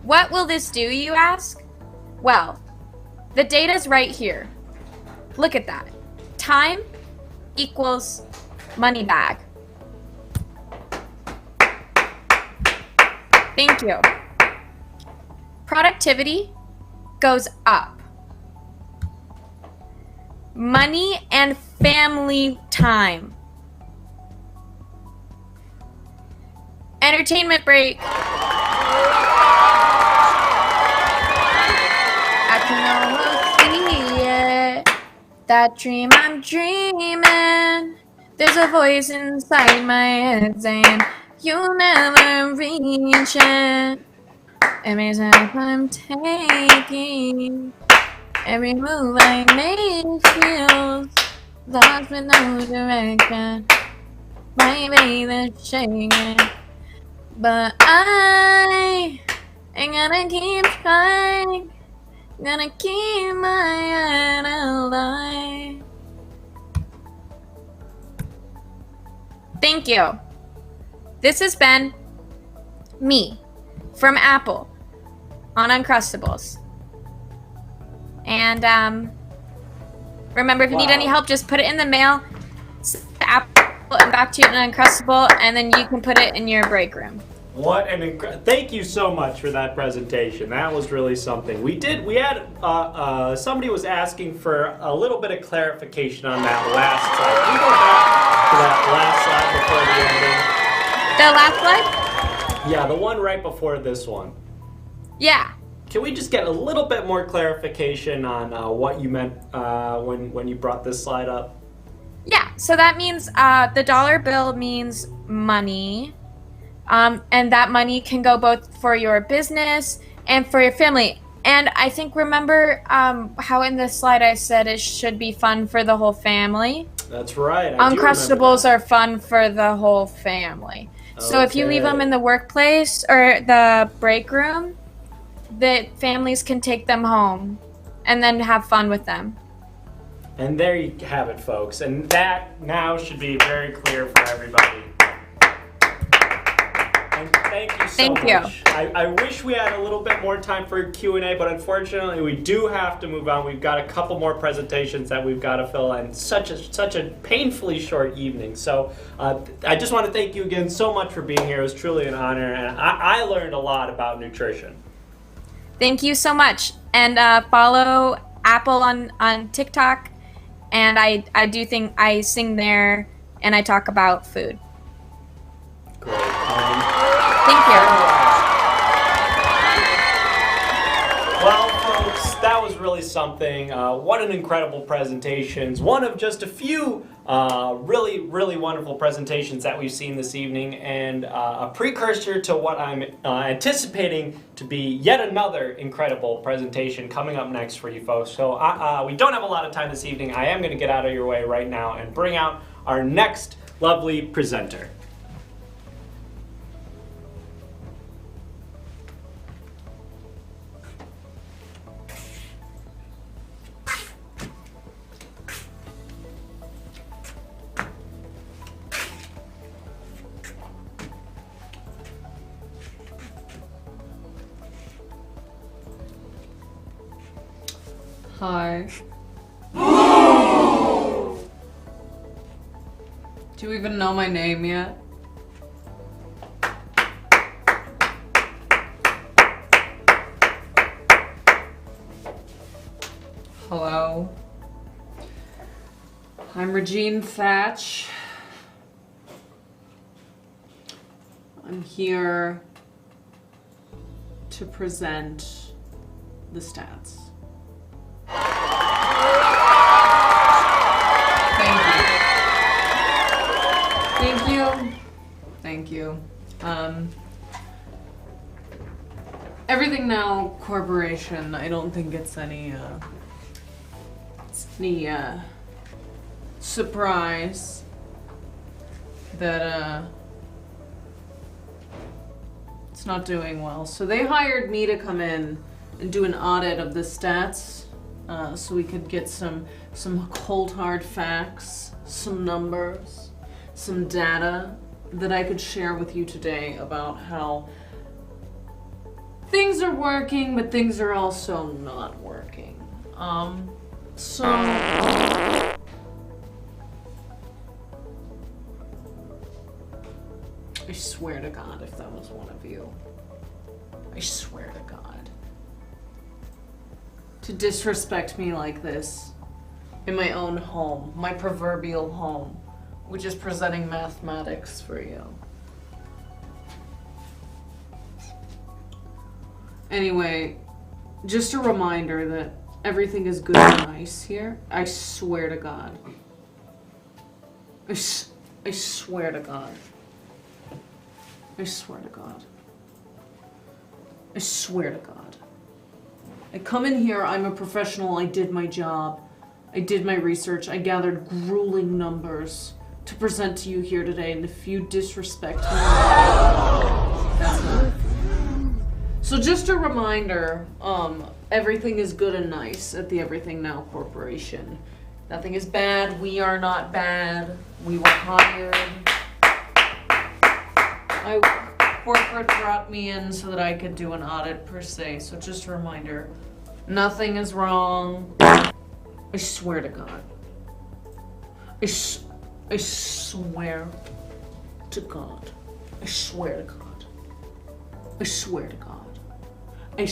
What will this do, you ask? Well, the data's right here. Look at that. Time equals money bag. Thank you. Productivity goes up. Money and family time. Entertainment break. I can almost see it. That dream I'm dreaming. There's a voice inside my head saying, you'll never reach it. Every step I'm taking, every move I make feels lost with no direction. My faith is shaking, but I ain't gonna keep trying. Gonna keep my head alive. Thank you. This has been me from Apple on Uncrustables. And remember, if you need any help, just put it in the mail. Send the Apple and back to you in an Uncrustable, and then you can put it in your break room. What an thank you so much for that presentation. That was really something. We had somebody was asking for a little bit of clarification on that last slide. Can you go back to that last slide before the ending? The last slide? Yeah, the one right before this one. Yeah. Can we just get a little bit more clarification on what you meant when you brought this slide up? Yeah, so that means the dollar bill means money. And that money can go both for your business and for your family. And I think, remember how in this slide I said it should be fun for the whole family? That's right. Uncrustables are fun for the whole family. Okay. So if you leave them in the workplace or the break room, the families can take them home and then have fun with them. And there you have it, folks. And that now should be very clear for everybody. And thank you so much. I wish we had a little bit more time for Q&A, but unfortunately we do have to move on. We've got a couple more presentations that we've got to fill in. Such a painfully short evening. So I just want to thank you again so much for being here. It was truly an honor, and I learned a lot about nutrition. Thank you so much. And follow Apple on TikTok. And I do think I sing there and I talk about food. Great. Thank you. Well, folks, that was really something. What an incredible presentation. One of just a few really, really wonderful presentations that we've seen this evening, and a precursor to what I'm anticipating to be yet another incredible presentation coming up next for you folks. So we don't have a lot of time this evening. I am going to get out of your way right now and bring out our next lovely presenter. Hi. Do you even know my name yet? Hello. I'm Regine Thatch. I'm here to present the stats. Thank you. Everything Now Corporation, I don't think it's any any surprise that it's not doing well. So they hired me to come in and do an audit of the stats, so we could get some cold hard facts, some numbers, some data that I could share with you today about how things are working, but things are also not working. So I swear to God, if that was one of you, I swear to God, to disrespect me like this in my own home, my proverbial home, which is presenting mathematics for you. Anyway, just a reminder that everything is good and nice here. I swear to God. I swear to God. I swear to God. I swear to God. I come in here, I'm a professional, I did my job. I did my research, I gathered grueling numbers to present to you here today, and if you disrespect me, that's not. So just a reminder, everything is good and nice at the Everything Now Corporation. Nothing is bad, we are not bad, we were hired. Corporate brought me in so that I could do an audit per se, so just a reminder, nothing is wrong. I swear to God. I swear to God. I swear to God. I swear to God. I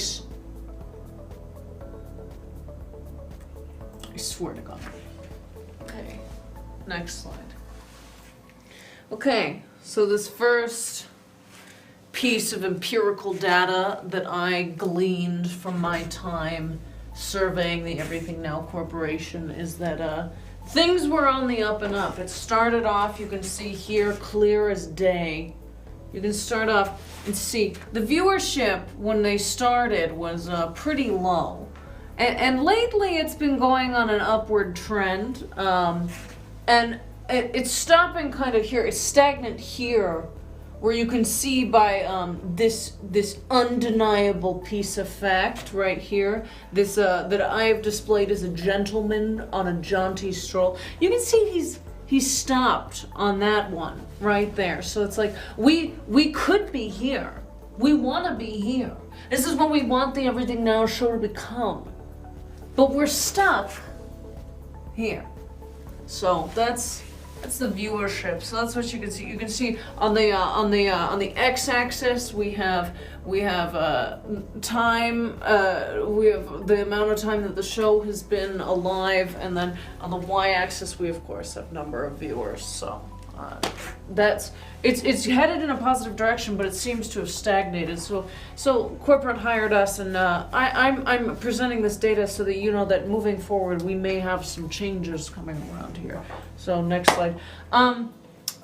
swear to God. Okay, next slide. Okay, so this first piece of empirical data that I gleaned from my time surveying the Everything Now Corporation is that things were on the up and up. It started off, you can see here, clear as day. You can start off and see the viewership when they started was pretty low. And lately it's been going on an upward trend. And it's stopping kind of here. It's stagnant here, where you can see by this undeniable piece of fact right here, this that I have displayed as a gentleman on a jaunty stroll. You can see he's stopped on that one right there. So it's like we could be here. We want to be here. This is what we want the Everything Now show to become. But we're stuck here. So that's the viewership. So that's what you can see. You can see on the x-axis we have time. We have the amount of time that the show has been alive, and then on the y-axis we of course have number of viewers. So that's it's headed in a positive direction, but it seems to have stagnated. So corporate hired us, and I'm presenting this data so that you know that moving forward we may have some changes coming around here. So next slide.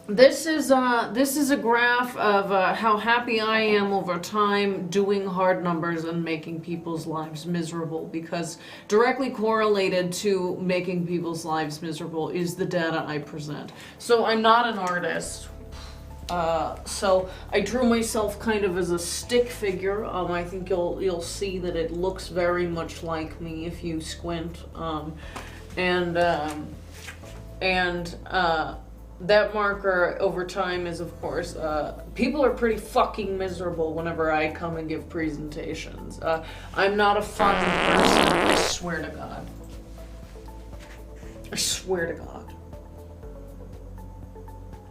This is a graph of how happy I am over time doing hard numbers and making people's lives miserable, because directly correlated to making people's lives miserable is the data I present. So I'm not an artist. So I drew myself kind of as a stick figure. I think you'll see that it looks very much like me if you squint. That marker over time is, of course, people are pretty fucking miserable whenever I come and give presentations. I'm not a fun person, I swear to God. I swear to God.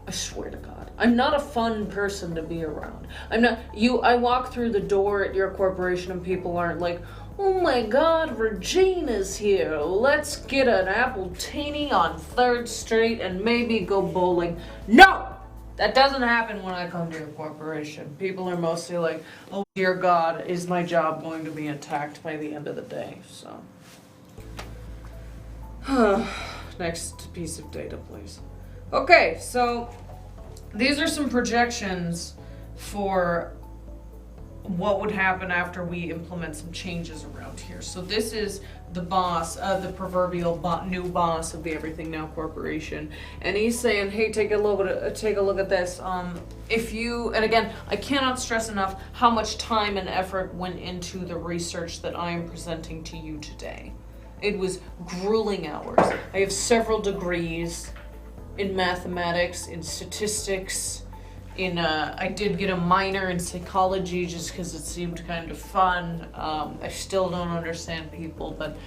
I swear to God. I'm not a fun person to be around. I walk through the door at your corporation and people aren't like, oh my God, Regina's here. Let's get an Appletini on 3rd Street and maybe go bowling. No! That doesn't happen when I come to your corporation. People are mostly like, oh dear God, is my job going to be intact by the end of the day? So. Next piece of data, please. Okay, so these are some projections for what would happen after we implement some changes around here. So this is the boss, the proverbial new boss of the Everything Now Corporation, and he's saying, "Hey, take a look at this. If you," and again, I cannot stress enough how much time and effort went into the research that I am presenting to you today. It was grueling hours. I have several degrees in mathematics, in statistics. I did get a minor in psychology just because it seemed kind of fun. I still don't understand people, but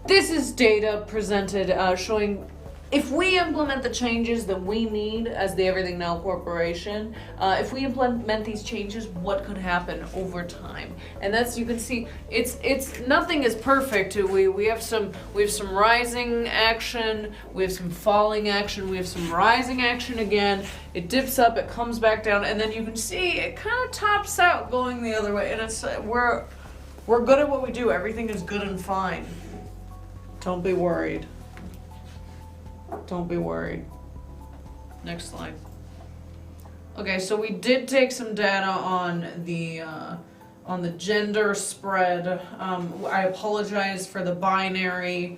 this is data presented showing if we implement the changes that we need as the Everything Now Corporation, if we implement these changes, what could happen over time? And that's, you can see, it's nothing is perfect. We have some rising action, we have some falling action, we have some rising action again. It dips up, it comes back down, and then you can see it kind of tops out going the other way. And it's we're good at what we do. Everything is good and fine. Don't be worried. Don't be worried. Next slide. Okay, so we did take some data on the gender spread. I apologize for the binary.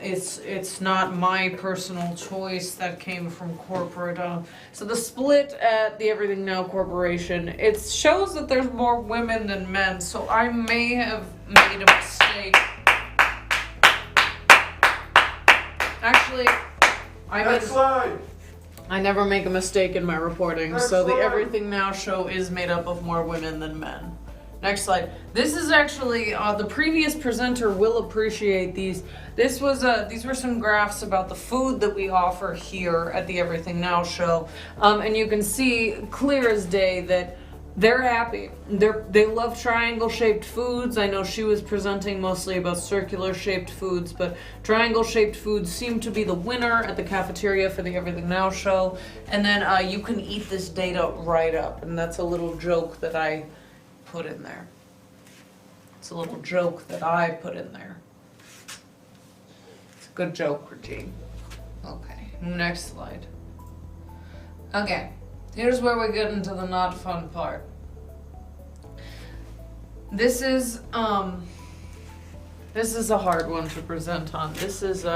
It's not my personal choice. That came from corporate. So the split at the Everything Now Corporation, it shows that there's more women than men. So I may have made a mistake. Actually, I never make a mistake in my reporting, so the Everything Now show is made up of more women than men. Next slide. This is actually, the previous presenter will appreciate these. These were some graphs about the food that we offer here at the Everything Now show. And you can see clear as day that they're happy. They love triangle-shaped foods. I know she was presenting mostly about circular-shaped foods, but triangle-shaped foods seem to be the winner at the cafeteria for the Everything Now show. And then you can eat this data right up, and that's a little joke that I put in there. It's a little joke that I put in there. It's a good joke, Regine. Okay, next slide. Okay. Here's where we get into the not fun part. This is a hard one to present on. This is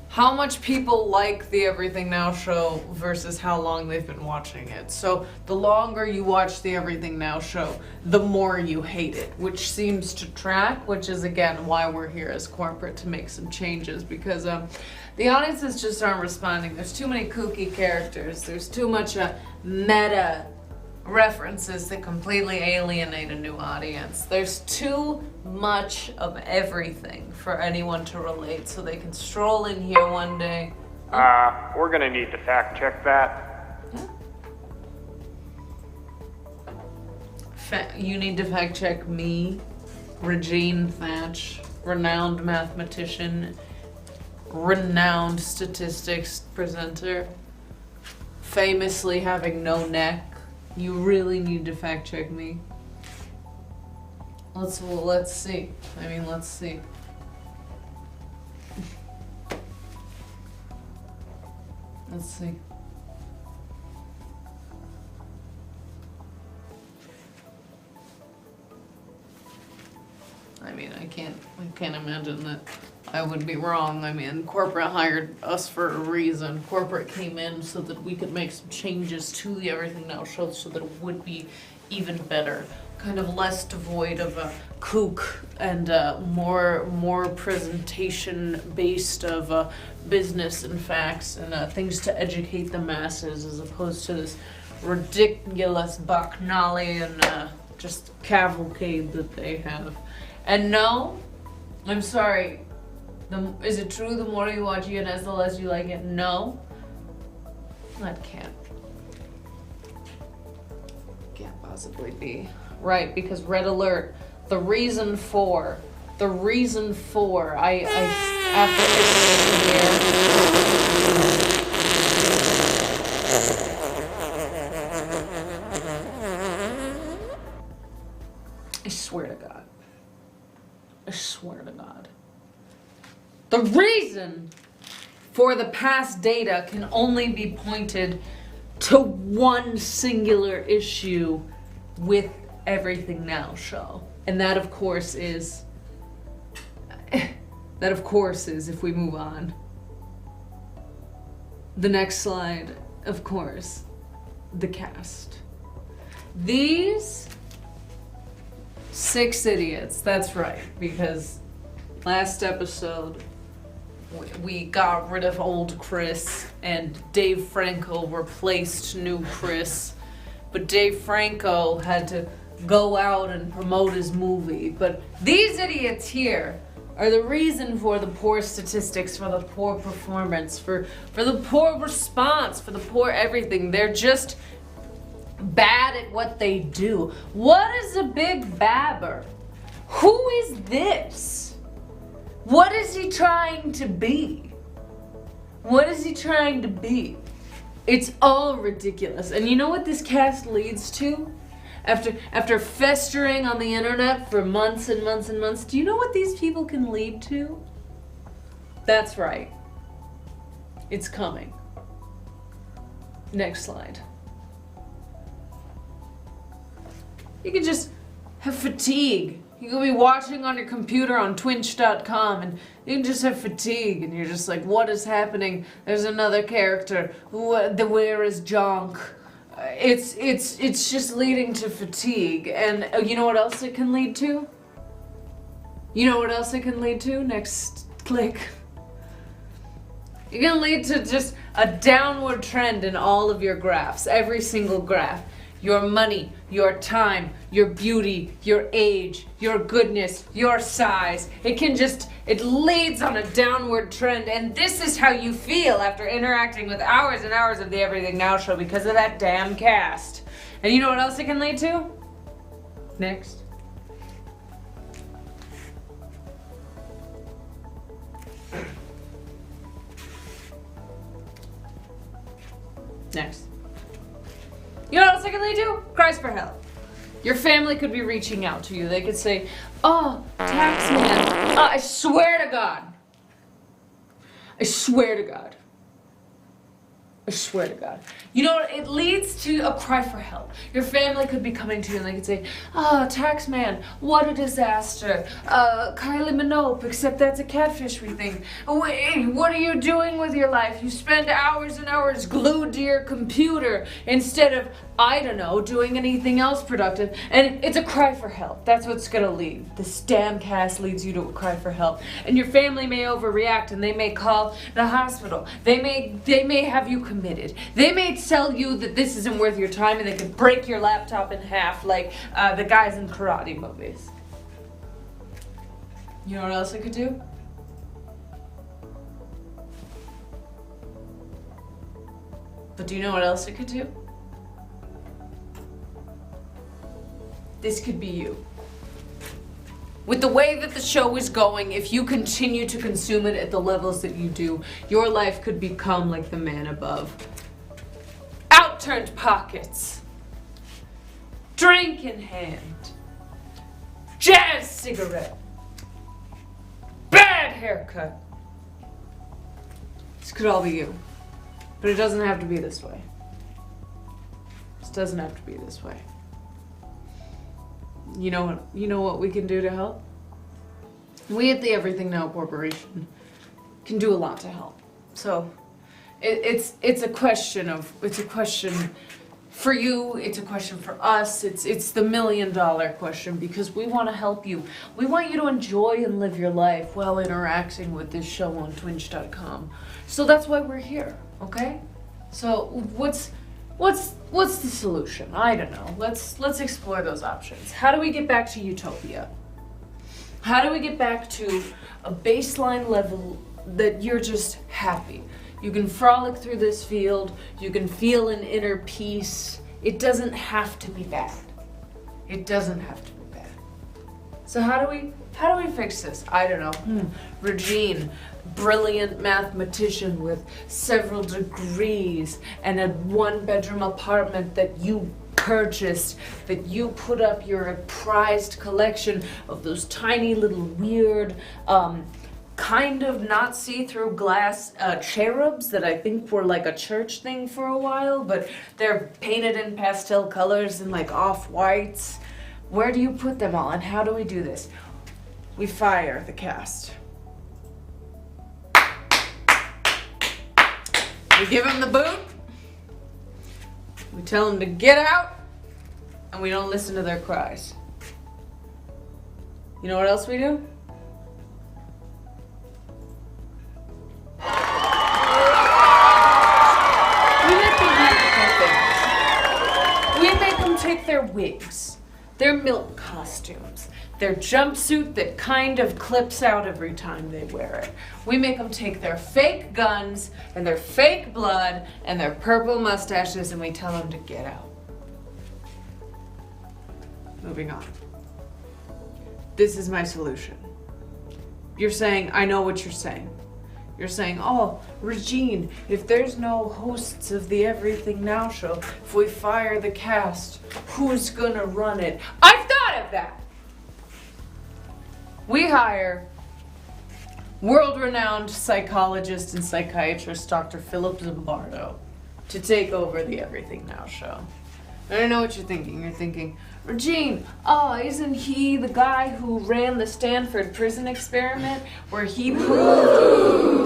how much people like the Everything Now show versus how long they've been watching it. So the longer you watch the Everything Now show, the more you hate it, which seems to track, which is again why we're here as corporate to make some changes, because the audiences just aren't responding. There's too many kooky characters. There's too much meta references that completely alienate a new audience. There's too much of everything for anyone to relate, so they can stroll in here one day. We're gonna need to fact check that. You need to fact check me, Regine Thatch, renowned mathematician, renowned statistics presenter, famously having no neck. You really need to fact check me. Let's see. Let's see. Let's see. I can't imagine that I would be wrong. Corporate hired us for a reason. Corporate came in so that we could make some changes to the Everything Now show so that it would be even better. Kind of less devoid of a kook and more presentation based of business and facts and things to educate the masses, as opposed to this ridiculous bacchanalian just cavalcade that they have. And no, I'm sorry, is it true the more you watch ENS, the less you like it? No, that can't possibly be right, because red alert, the reason for, I after I swear to God. I swear to God. The reason for the past data can only be pointed to one singular issue with Everything Now show. And that of course is, if we move on. The next slide, of course, the cast. These 6 idiots, that's right, because last episode we got rid of old Chris and Dave Franco replaced new Chris. But Dave Franco had to go out and promote his movie. But these idiots here are the reason for the poor statistics, for the poor performance, for the poor response, for the poor everything. They're just bad at what they do. What is a big babber? Who is this? What is he trying to be? What is he trying to be? It's all ridiculous. And you know what this cast leads to? After festering on the internet for months and months and months, do you know what these people can lead to? That's right. It's coming. Next slide. You can just have fatigue. You can be watching on your computer on twitch.com and you can just have fatigue and you're just like, what is happening? There's another character. Where is Jonk? It's just leading to fatigue. And you know what else it can lead to? You know what else it can lead to? Next click. It can lead to just a downward trend in all of your graphs, every single graph. Your money, your time, your beauty, your age, your goodness, your size. It leads on a downward trend, and this is how you feel after interacting with hours and hours of the Everything Now show because of that damn cast. And you know what else it can lead to? Next. Next. You know what else I can lead to? Cries for help. Your family could be reaching out to you. They could say, oh, taxman, I swear to God. I swear to God. I swear to God. You know what? It leads to a cry for help. Your family could be coming to you and they could say, oh, taxman, what a disaster. Kylie Minogue, except that's a catfish, we think. Wait, what are you doing with your life? You spend hours and hours glued to your computer instead of, I don't know, doing anything else productive. And it's a cry for help. That's what's gonna lead. This damn cast leads you to a cry for help. And your family may overreact and they may call the hospital. They may have you committed. They may tell you that this isn't worth your time and they could break your laptop in half like the guys in karate movies. You know what else it could do? But do you know what else it could do? This could be you. With the way that the show is going, if you continue to consume it at the levels that you do, your life could become like the man above. Outturned pockets. Drink in hand. Jazz cigarette. Bad haircut. This could all be you. But it doesn't have to be this way. This doesn't have to be this way. You know what we can do to help? We at the Everything Now Corporation can do a lot to help. So it's a question for you, it's a question for us, it's the $1 million question because we want to help you. We want you to enjoy and live your life while interacting with this show on twitch.com. So that's why we're here, okay? So what's the solution? I don't know. Let's explore those options. How do we get back to utopia? How do we get back to a baseline level that you're just happy? You can frolic through this field. You can feel an inner peace. It doesn't have to be bad. It doesn't have to be bad. So how do we fix this? I don't know. Regine, brilliant mathematician with several degrees and a 1-bedroom apartment that you purchased, that you put up your prized collection of those tiny little weird, kind of not see-through glass cherubs that I think were like a church thing for a while, but they're painted in pastel colors and like off-whites. Where do you put them all, and how do we do this? We fire the cast. We give them the boot. We tell them to get out, and we don't listen to their cries. You know what else we do? We make them take their wigs, their milk costumes, their jumpsuit that kind of clips out every time they wear it. We make them take their fake guns and their fake blood and their purple mustaches, and we tell them to get out. Moving on. This is my solution. You're saying, I know what you're saying. You're saying, oh, Regine, if there's no hosts of the Everything Now show, if we fire the cast, who's gonna run it? I've thought of that! We hire world-renowned psychologist and psychiatrist Dr. Philip Zimbardo to take over the Everything Now show. And I know what you're thinking. You're thinking, Regine, oh, isn't he the guy who ran the Stanford prison experiment where he proved,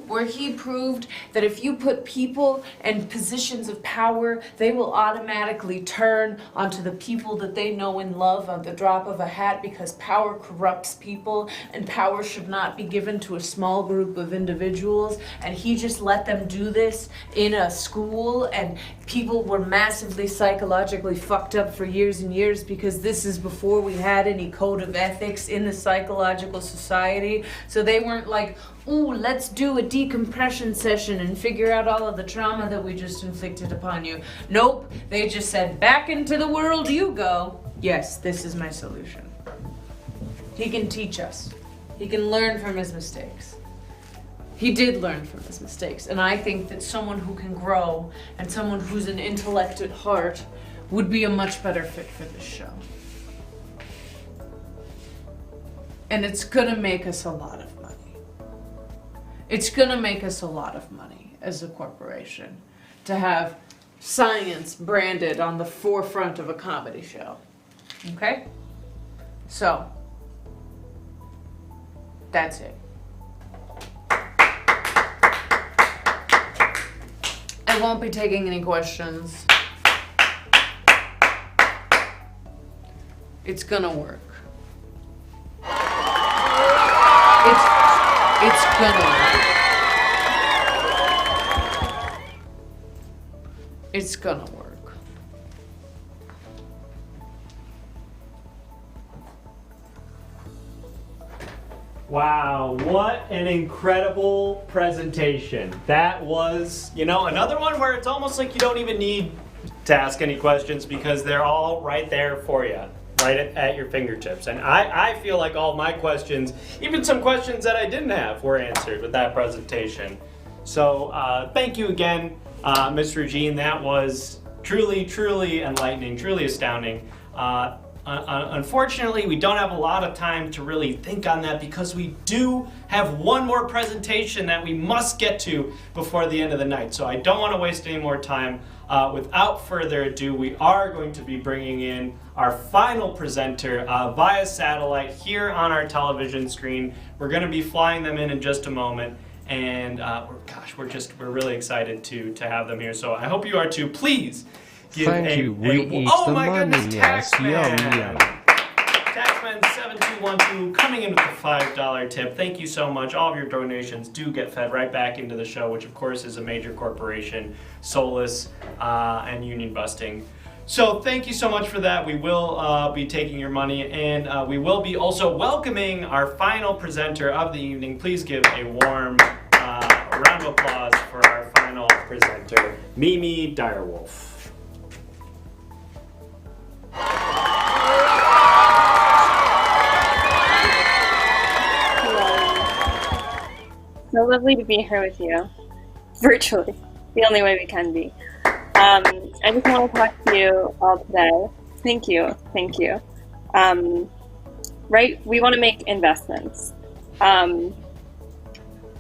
where he proved that if you put people in positions of power, they will automatically turn onto the people that they know and love on the drop of a hat because power corrupts people and power should not be given to a small group of individuals, and he just let them do this in a school, and people were massively psychologically fucked up for years and years because this is before we had any code of ethics in the psychological society. So they weren't like, ooh, let's do a decompression session and figure out all of the trauma that we just inflicted upon you. Nope, they just said, back into the world you go. Yes, this is my solution. He can teach us. He can learn from his mistakes. He did learn from his mistakes, and I think that someone who can grow and someone who's an intellect at heart would be a much better fit for this show. And it's gonna make us a lot of money. It's gonna make us a lot of money as a corporation to have science branded on the forefront of a comedy show. Okay? So, that's it. I won't be taking any questions. It's gonna work. It's gonna work. It's gonna work. Wow, what an incredible presentation. That was, another one where it's almost like you don't even need to ask any questions because they're all right there for you, right at your fingertips. And I feel like all my questions, even some questions that I didn't have, were answered with that presentation. So thank you again, Ms. Regine. That was truly, truly enlightening, truly astounding. Unfortunately, we don't have a lot of time to really think on that because we do have one more presentation that we must get to before the end of the night. So I don't want to waste any more time. Without further ado, we are going to be bringing in our final presenter via satellite here on our television screen. We're going to be flying them in just a moment. And we're really excited to have them here. So I hope you are too. Please. Thank you. We eat oh the my money. goodness, Yes, Taxman. yum. Taxman7212 coming in with a $5 tip. Thank you so much. All of your donations do get fed right back into the show, which of course is a major corporation, soulless and union busting. So thank you so much for that. We will be taking your money, and we will be also welcoming our final presenter of the evening. Please give a warm round of applause for our final presenter, Mimi Direwolf. So lovely to be here with you, virtually, the only way we can be. I just want to talk to you all today. Thank you. Right, we want to make investments.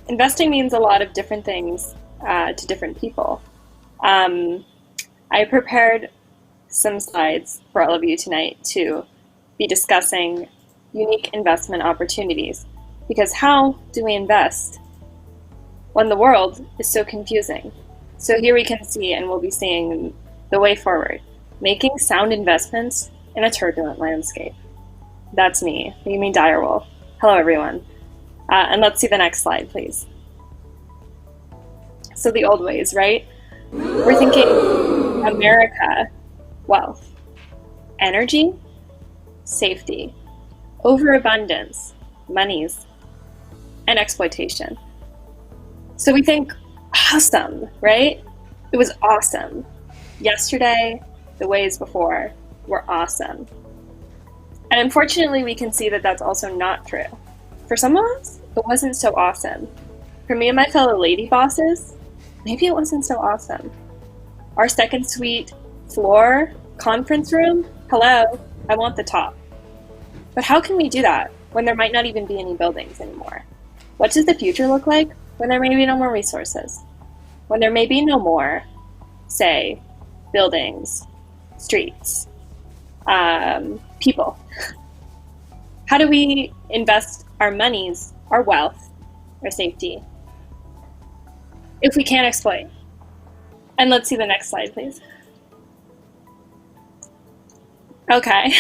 Investing means a lot of different things to different people. I prepared some slides for all of you tonight to be discussing unique investment opportunities. Because how do we invest when the world is so confusing? So here we can see, and we'll be seeing the way forward, making sound investments in a turbulent landscape. That's me, Mimi Direwolf. Hello, everyone. And let's see the next slide, please. So the old ways, right? We're thinking America, wealth, energy, safety, overabundance, monies, and exploitation. So we think, awesome, right? It was awesome. Yesterday, the ways before were awesome. And unfortunately, we can see that that's also not true. For some of us, it wasn't so awesome. For me and my fellow lady bosses, maybe it wasn't so awesome. Our second suite floor conference room, hello, I want the top. But how can we do that when there might not even be any buildings anymore? What does the future look like when there may be no more resources? When there may be no more, say, buildings, streets, people? How do we invest our monies, our wealth, our safety, if we can't exploit? And let's see the next slide, please. Okay.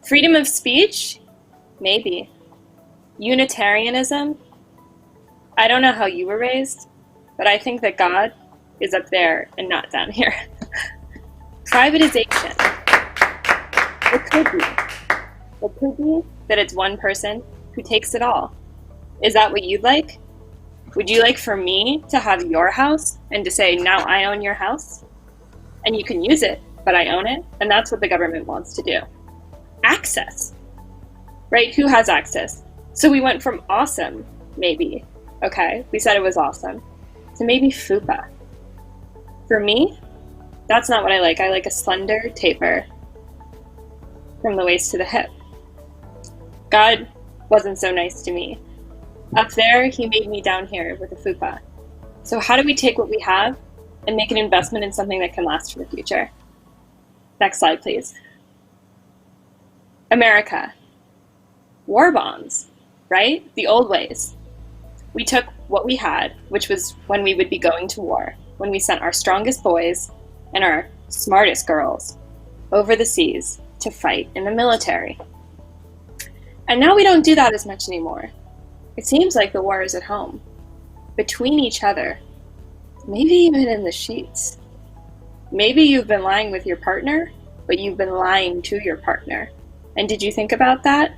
Freedom of speech? Maybe. Unitarianism? I don't know how you were raised, but I think that God is up there and not down here. Privatization. It could be. It could be that it's one person who takes it all. Is that what you'd like? Would you like for me to have your house and to say, now I own your house? And you can use it, but I own it? And that's what the government wants to do. Access. Right? Who has access? So we went from awesome, maybe. Okay, we said it was awesome. To maybe FUPA. For me, that's not what I like. I like a slender taper from the waist to the hip. God wasn't so nice to me. Up there, he made me down here with a FUPA. So how do we take what we have and make an investment in something that can last for the future? Next slide, please. America. War bonds, right? The old ways. We took what we had, which was when we would be going to war, when we sent our strongest boys and our smartest girls over the seas to fight in the military. And now we don't do that as much anymore. It seems like the war is at home, between each other, maybe even in the sheets. Maybe you've been lying with your partner, but you've been lying to your partner. And did you think about that?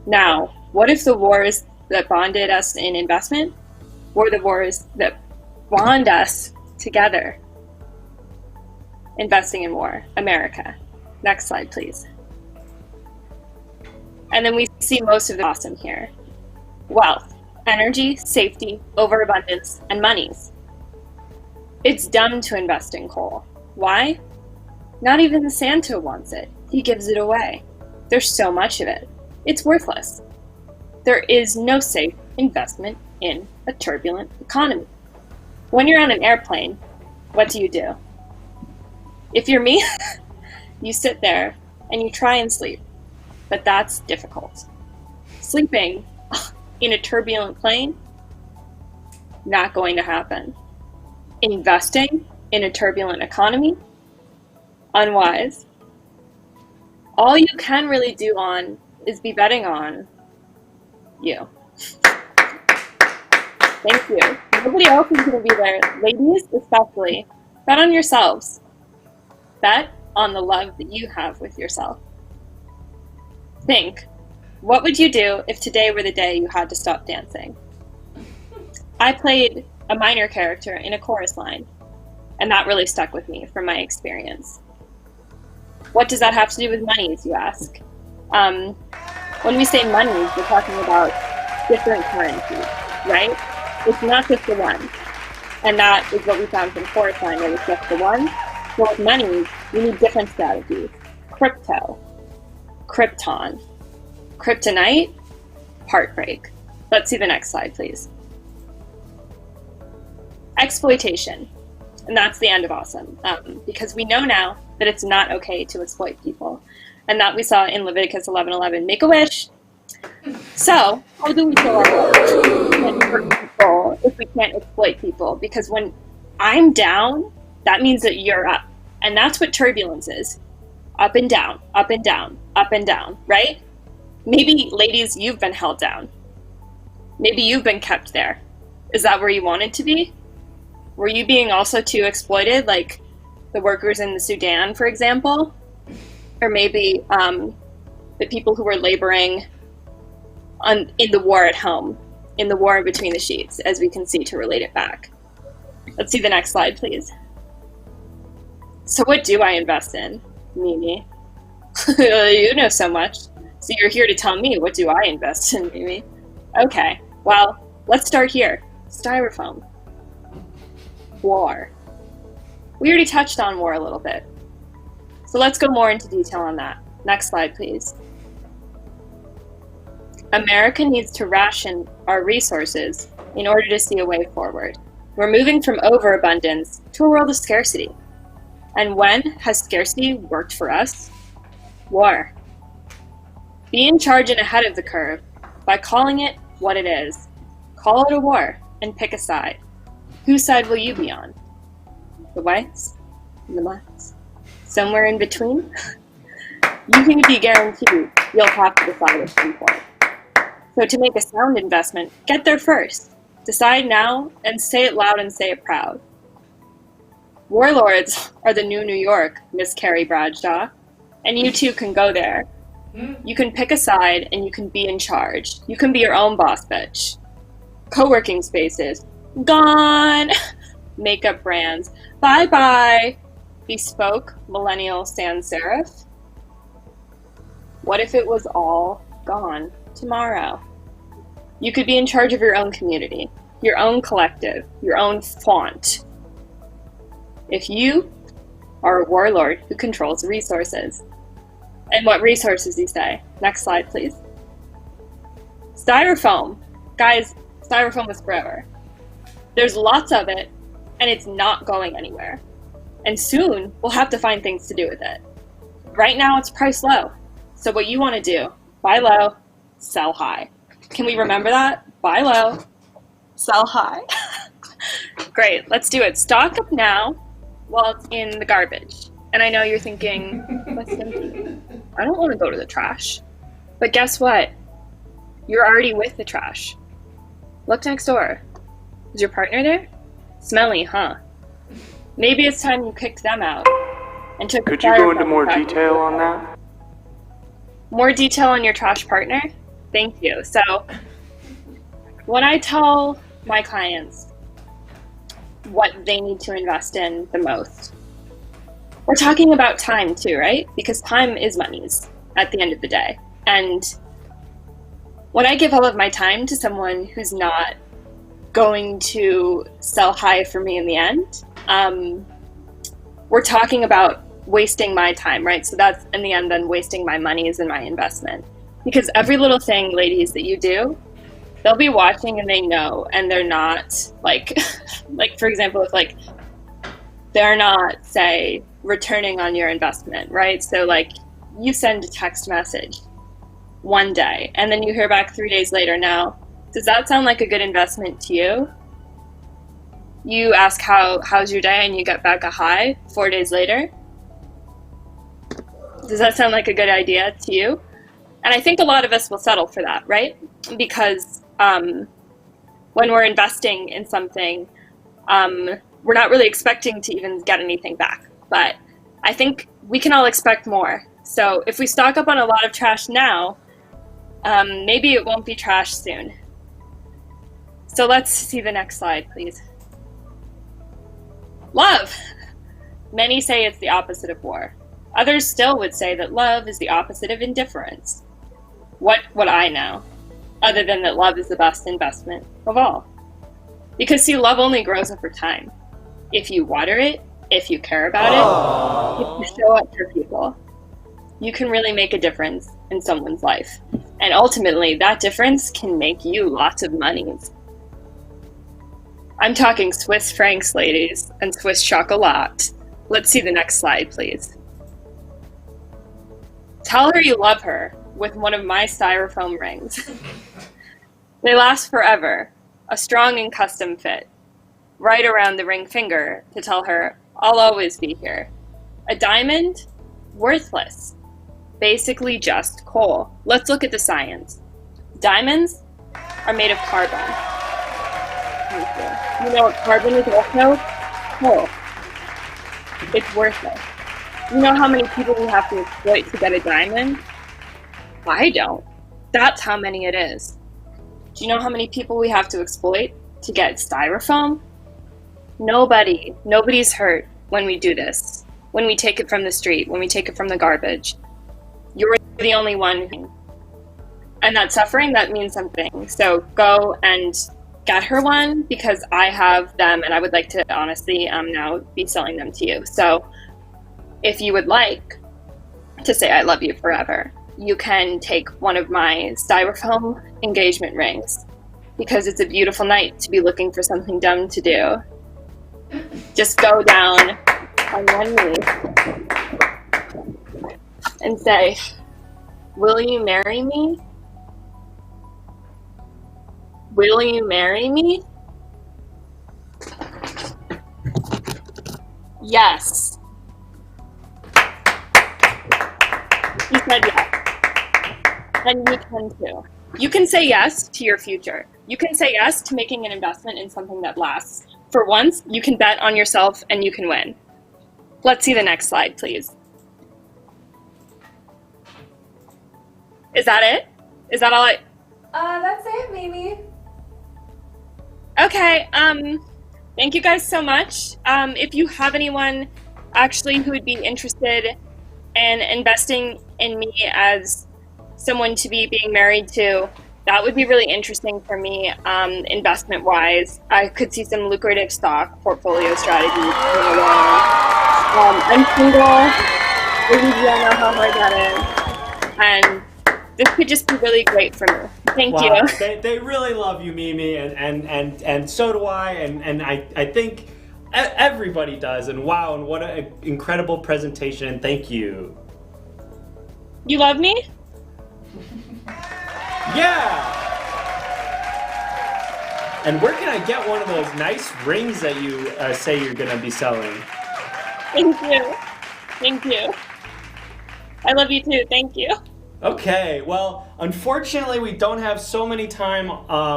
Now, what if the wars that bonded us in investment were the wars that bond us together? Investing in war, America. Next slide, please. And then we see most of the awesome here. Wealth, energy, safety, overabundance, and monies. It's dumb to invest in coal. Why? Not even the Santa wants it. He gives it away. There's so much of it. It's worthless. There is no safe investment in a turbulent economy. When you're on an airplane, what do? If you're me, you sit there and you try and sleep, but that's difficult. Sleeping in a turbulent plane, not going to happen. Investing in a turbulent economy, unwise. All you can really do on is be betting on you. Thank you. Nobody else is going to be there. Ladies, especially, bet on yourselves. Bet on the love that you have with yourself. Think, what would you do if today were the day you had to stop dancing? I played a minor character in a chorus line, and that really stuck with me from my experience. What does that have to do with monies, you ask? When we say monies, we're talking about different currencies, right? It's not just the one. And that is what we found from chorus line, it was just the one. So with monies, we need different strategies. Crypto, Krypton, kryptonite, heartbreak. Let's see the next slide, please. Exploitation. And that's the end of awesome, because we know now that it's not okay to exploit people, and that we saw in Leviticus 11:11. Make a wish. So, how do we show our love? We can't hurt people if we can't exploit people, because when I'm down, that means that you're up. And that's what turbulence is. Up and down, up and down, up and down, right? Maybe, ladies, you've been held down. Maybe you've been kept there. Is that where you wanted to be? Were you being also too exploited, like the workers in the Sudan, for example? Or maybe the people who were laboring in the war at home, in the war between the sheets, as we can see, to relate it back. Let's see the next slide, please. So what do I invest in, Mimi? You know so much. So you're here to tell me, what do I invest in, Mimi? Okay, well, let's start here. Styrofoam. War. We already touched on war a little bit. So let's go more into detail on that. Next slide, please. America needs to ration our resources in order to see a way forward. We're moving from overabundance to a world of scarcity. And when has scarcity worked for us? War. Be in charge and ahead of the curve by calling it what it is. Call it a war and pick a side. Whose side will you be on? The whites? The blacks? Somewhere in between? You can be guaranteed you'll have to decide at some point. So to make a sound investment, get there first. Decide now and say it loud and say it proud. Warlords are the new New York, Miss Carrie Bradshaw, and you too can go there. You can pick a side and you can be in charge. You can be your own boss bitch. Co-working spaces, gone. Makeup brands, bye-bye. Bespoke millennial sans serif. What if it was all gone tomorrow? You could be in charge of your own community, your own collective, your own font. If you are a warlord who controls resources. And what resources, you say? Next slide, please. Styrofoam. Guys, styrofoam is forever. There's lots of it, and it's not going anywhere. And soon, we'll have to find things to do with it. Right now, it's priced low. So what you want to do, buy low, sell high. Can we remember that? Buy low, sell high. Great, let's do it. Stock up now while it's in the garbage. And I know you're thinking, what's empty? I don't want to go to the trash. But guess what? You're already with the trash. Look next door. Is your partner there? Smelly, huh? Maybe it's time you kicked them out and took. Could you go into more detail on that? More detail on your trash partner? Thank you. So, when I tell my clients what they need to invest in the most, we're talking about time too, right? Because time is monies at the end of the day. And when I give all of my time to someone who's not going to sell high for me in the end, we're talking about wasting my time, right? So that's in the end then wasting my monies and my investment. Because every little thing, ladies, that you do, they'll be watching and they know, and they're not like, like for example, if like they're not, say, returning on your investment, right? So like you send a text message one day and then you hear back 3 days later. Now, does that sound like a good investment to you? You ask how's your day and you get back a hi 4 days later? Does that sound like a good idea to you? And I think a lot of us will settle for that, right? Because when we're investing in something, we're not really expecting to even get anything back. But I think we can all expect more. So if we stock up on a lot of trash now, maybe it won't be trash soon. So let's see the next slide, please. Love. Many say it's the opposite of war. Others still would say that love is the opposite of indifference. What would I know, other than that love is the best investment of all? Because see, love only grows over time. If you water it, if you care about it, if you show up for people, you can really make a difference in someone's life. And ultimately, that difference can make you lots of monies. I'm talking Swiss francs, ladies, and Swiss chocolate. Let's see the next slide, please. Tell her you love her with one of my styrofoam rings. They last forever, a strong and custom fit, right around the ring finger to tell her I'll always be here. A diamond? Worthless. Basically just coal. Let's look at the science. Diamonds are made of carbon. You know what carbon is also? Coal. It's worthless. You know how many people we have to exploit to get a diamond? I don't. That's how many it is. Do you know how many people we have to exploit to get styrofoam? Nobody. Nobody's hurt when we do this. When we take it from the street, when we take it from the garbage. You're the only one. And that suffering, that means something. So go and get her one because I have them and I would like to honestly now be selling them to you. So if you would like to say I love you forever, you can take one of my styrofoam engagement rings because it's a beautiful night to be looking for something dumb to do. Just go down on one knee and say, will you marry me? Will you marry me? Yes. You said yes. Then you can too. You can say yes to your future. You can say yes to making an investment in something that lasts. For once, you can bet on yourself and you can win. Let's see the next slide, please. Is that it? Is that all That's it, maybe. Okay, thank you guys so much. If you have anyone actually who would be interested in investing in me as someone to be being married to, that would be really interesting for me, investment-wise. I could see some lucrative stock portfolio strategies coming along. I'm single. Maybe I know how hard that is. And this could just be really great for me. Thank you. They really love you, Mimi, and so do I, and I think everybody does. And wow, and what an incredible presentation, and thank you. You love me? Yeah! And where can I get one of those nice rings that you say you're going to be selling? Thank you. Thank you. I love you too. Thank you. Okay, well, unfortunately we don't have so many time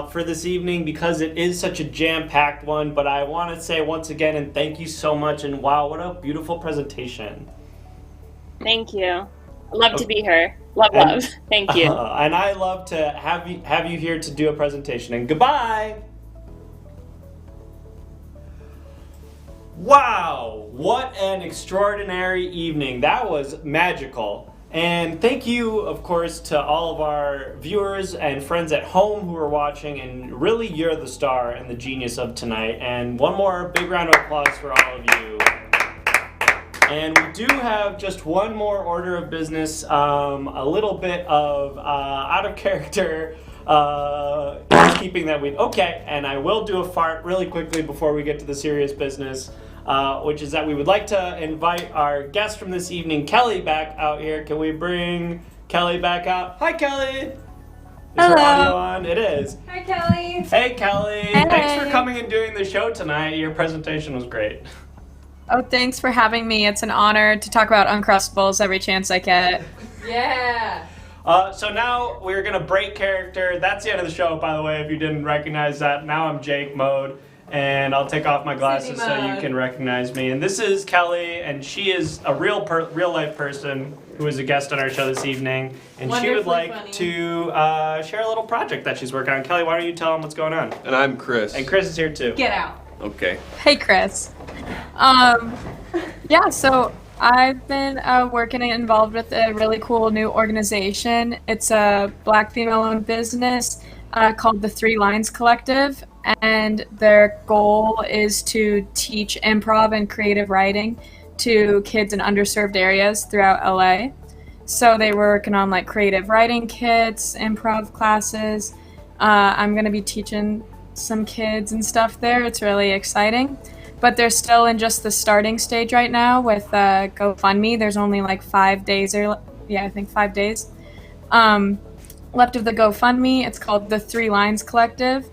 for this evening because it is such a jam-packed one, but I want to say once again and thank you so much, and wow, what a beautiful presentation. Thank you. I love to be here. Love. Thank you. And I love to have you here to do a presentation, and goodbye! Wow, what an extraordinary evening. That was magical. And thank you, of course, to all of our viewers and friends at home who are watching, and really you're the star and the genius of tonight. And one more big round of applause for all of you. And we do have just one more order of business, a little bit of out of character housekeeping that okay, and I will do a fart really quickly before we get to the serious business. Which is that we would like to invite our guest from this evening, Kelly, back out here. Can we bring Kelly back out? Hi, Kelly. Is Hello. her audio on? It is. Hi, Kelly. Hey, Kelly. Hey. Thanks for coming and doing the show tonight. Your presentation was great. Oh, thanks for having me. It's an honor to talk about Uncrustables every chance I get. Yeah. So now we're going to break character. That's the end of the show, by the way, if you didn't recognize that. Now I'm Jake mode. And I'll take off my glasses so you can recognize me. And this is Kelly, and she is a real life person who is a guest on our show this evening. And she would like to share a little project that she's working on. Kelly, why don't you tell them what's going on? And I'm Chris. And Chris is here too. Get out. Okay. Hey, Chris. Yeah, so I've been working and involved with a really cool new organization. It's a Black female-owned business called the Three Lines Collective. And their goal is to teach improv and creative writing to kids in underserved areas throughout LA. So they were working on like creative writing kits, improv classes. I'm going to be teaching some kids and stuff there. It's really exciting. But they're still in just the starting stage right now with GoFundMe. There's only like 5 days, I think 5 days left of the GoFundMe. It's called the Three Lines Collective.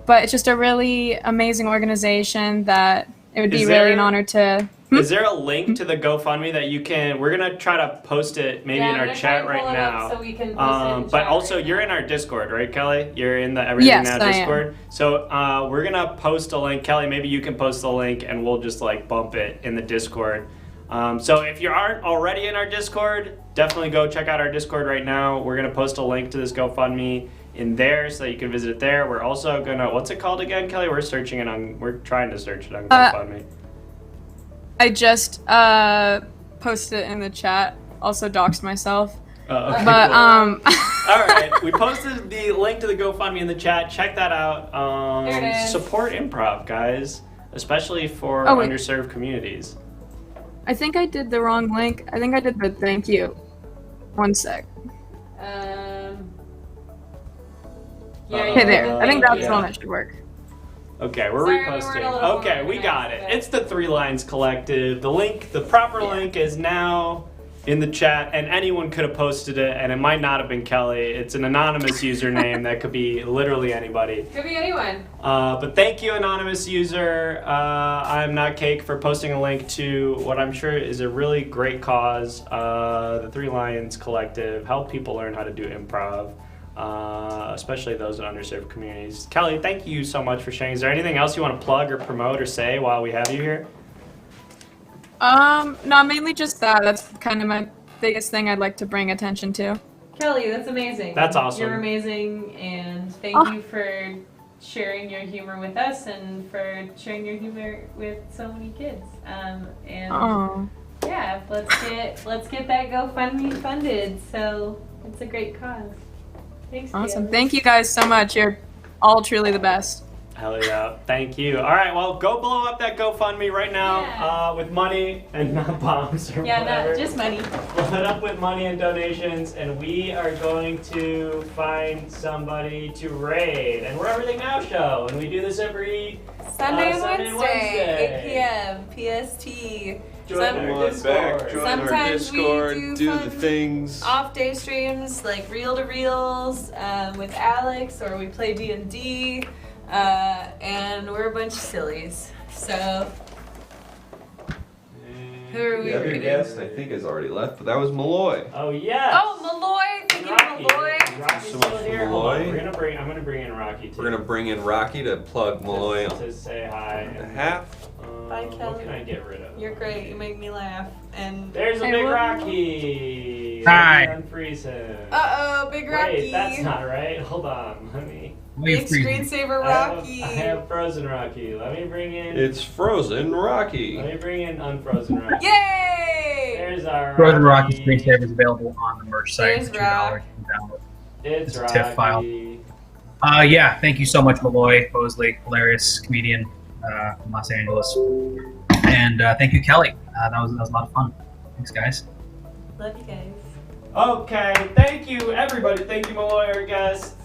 But it's just a really amazing organization that it would be really an honor to... Is there a link to the GoFundMe that you can? We're gonna try to post it maybe in our chat right now. So we can post it in but chat also, right you're now. in our Discord, right, Kelly? You're in the Everything Now Discord. So we're gonna post a link. Kelly, maybe you can post the link, and we'll just like bump it in the Discord. So if you aren't already in our Discord, definitely go check out our Discord right now. We're gonna post a link to this GoFundMe in there so that you can visit it there. We're also gonna, what's it called again, Kelly? We're trying to search it on GoFundMe. I just posted it in the chat. Also doxed myself. Okay, but cool. All right, we posted the link to the GoFundMe in the chat. Check that out. There it is. Support improv, guys, especially for underserved communities. I think I did the wrong link. I think I did the thank you. One sec. Okay, there. I think that's the one that should work. Okay, we're Sorry, we reposting. weren't a little Okay, we got it. organized, It's the Three Lines Collective. The link, the proper link is now in the chat, and anyone could have posted it, and it might not have been Kelly. It's an anonymous username that could be literally anybody. Could be anyone. But thank you, anonymous user. I'm Not Cake for posting a link to what I'm sure is a really great cause. The Three Lions Collective. Help people learn how to do improv. Especially those in underserved communities. Kelly, thank you so much for sharing. Is there anything else you want to plug or promote or say while we have you here? No, mainly just that. That's kind of my biggest thing I'd like to bring attention to. Kelly, that's amazing. That's awesome. You're amazing, and thank you for sharing your humor with us and for sharing your humor with so many kids. Yeah, let's get that GoFundMe funded. So it's a great cause. Thanks. Awesome. Kelly. Thank you guys so much. You're all truly the best. Hell yeah. Thank you. All right, well, go blow up that GoFundMe right now with money and not bombs or whatever. No, just money. Blow it up with money and donations, and we are going to find somebody to raid. And we're Everything Now Show, and we do this every Sunday and Wednesday. 8 p.m. PST. Join our Discord. Join our Sometimes we Discord, do do the fun things. Off-day streams like reel to reels with Alex, or we play D&D, and we're a bunch of sillies. So who are we? The other reading? guest, I think, has already left, but that was Malloy. Oh yes. Oh, Malloy! Thank you, Malloy. Rocky's So much still for here. Hold on. Malloy. I'm gonna bring in Rocky too. We're gonna bring in Rocky to plug Malloy to say hi. a half. Bye, What Kelly. can I get rid of? You're great. You make me laugh. And There's a Hey, big what? Rocky. Hi. Let me unfreeze him. Big Rocky. Wait, that's not right. Hold on. Let me. Big screensaver Rocky. I have Frozen Rocky. Let me bring in. It's Frozen Rocky. Let me bring in Unfrozen Rocky. Yay! There's our Frozen Rocky Rocky. screensaver is available on the merch site There's for $2. You can download. It's It's a Rocky. TIFF file. Yeah, thank you so much, Malloy, Moseley, hilarious comedian from Los Angeles. And thank you, Kelly. That was a lot of fun. Thanks, guys. Love you guys. Okay, thank you everybody. Thank you, Malloy, our guest.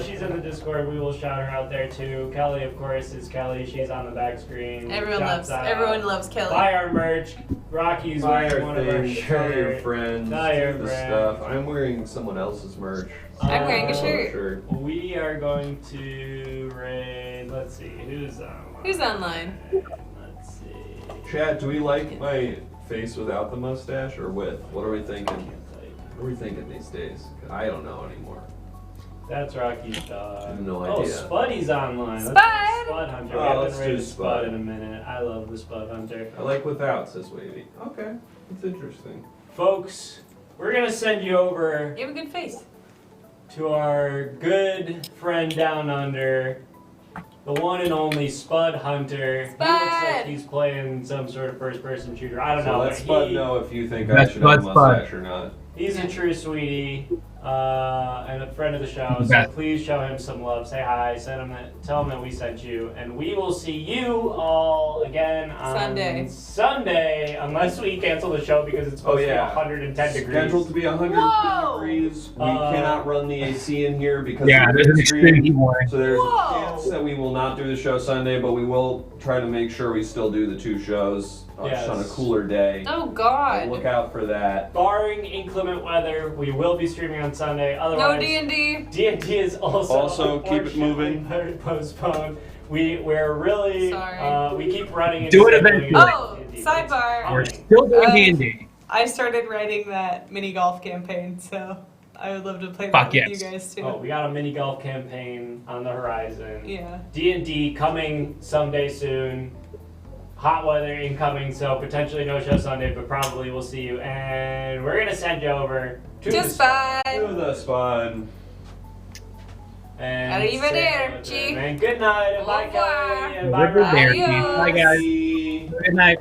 She's in the Discord. We will shout her out there too. Kelly, of course, is Kelly. She's on the back screen. Shouts out. Everyone loves Kelly. Buy our merch. Rocky's Buy wearing our one of our things, tell your shirts. friends, Tell your do the friends. stuff. I'm wearing someone else's merch. I'm wearing a shirt. We are going to raid. Let's see, who's online? Who's online? Let's see. Chad, do we like my face without the mustache or with? What are we thinking? Can't tell you. What are we thinking these days? 'Cause I don't know anymore. That's Rocky's dog. I have no Oh, idea. Spuddy's online. Spud! Spud Hunter. Oh, We haven't let's do raided Spud. Spud in a minute. I love the Spud Hunter. I like without, says Wavy. Okay, that's interesting. Folks, we're going to send you over You have a good face. to our good friend down under, the one and only Spud Hunter. He looks like Spud! he's playing some sort of first-person shooter. I don't So know. let but Spud he- know if you think I That's should have a Spud. mustache or not. He's a true sweetie. and a friend of the show. So please show him some love. Say hi. Tell him that we sent you. And we will see you all again on Sunday, unless we cancel the show because it's supposed to be 110 degrees. Scheduled to be 110 degrees. We cannot run the AC in here because there's an extreme heat warning. So there's a chance that we will not do the show Sunday, but we will try to make sure we still do the 2 shows just on a cooler day. Oh God! So look out for that. Barring inclement weather, we will be streaming on Sunday. Otherwise, no D&D. D&D is also keep it moving. Postponed. We're really we keep running into do it eventually. Oh, sidebar. We're still doing D&D. I started writing that mini golf campaign, so I would love to play that with you guys too. Oh, we got a mini golf campaign on the horizon. Yeah. D&D coming someday soon. Hot weather incoming, so potentially no show Sunday, but probably we'll see you. And we're gonna send you over to the spot. And arrivederci. And good night. Bye, guys. Bye, guys. Good night.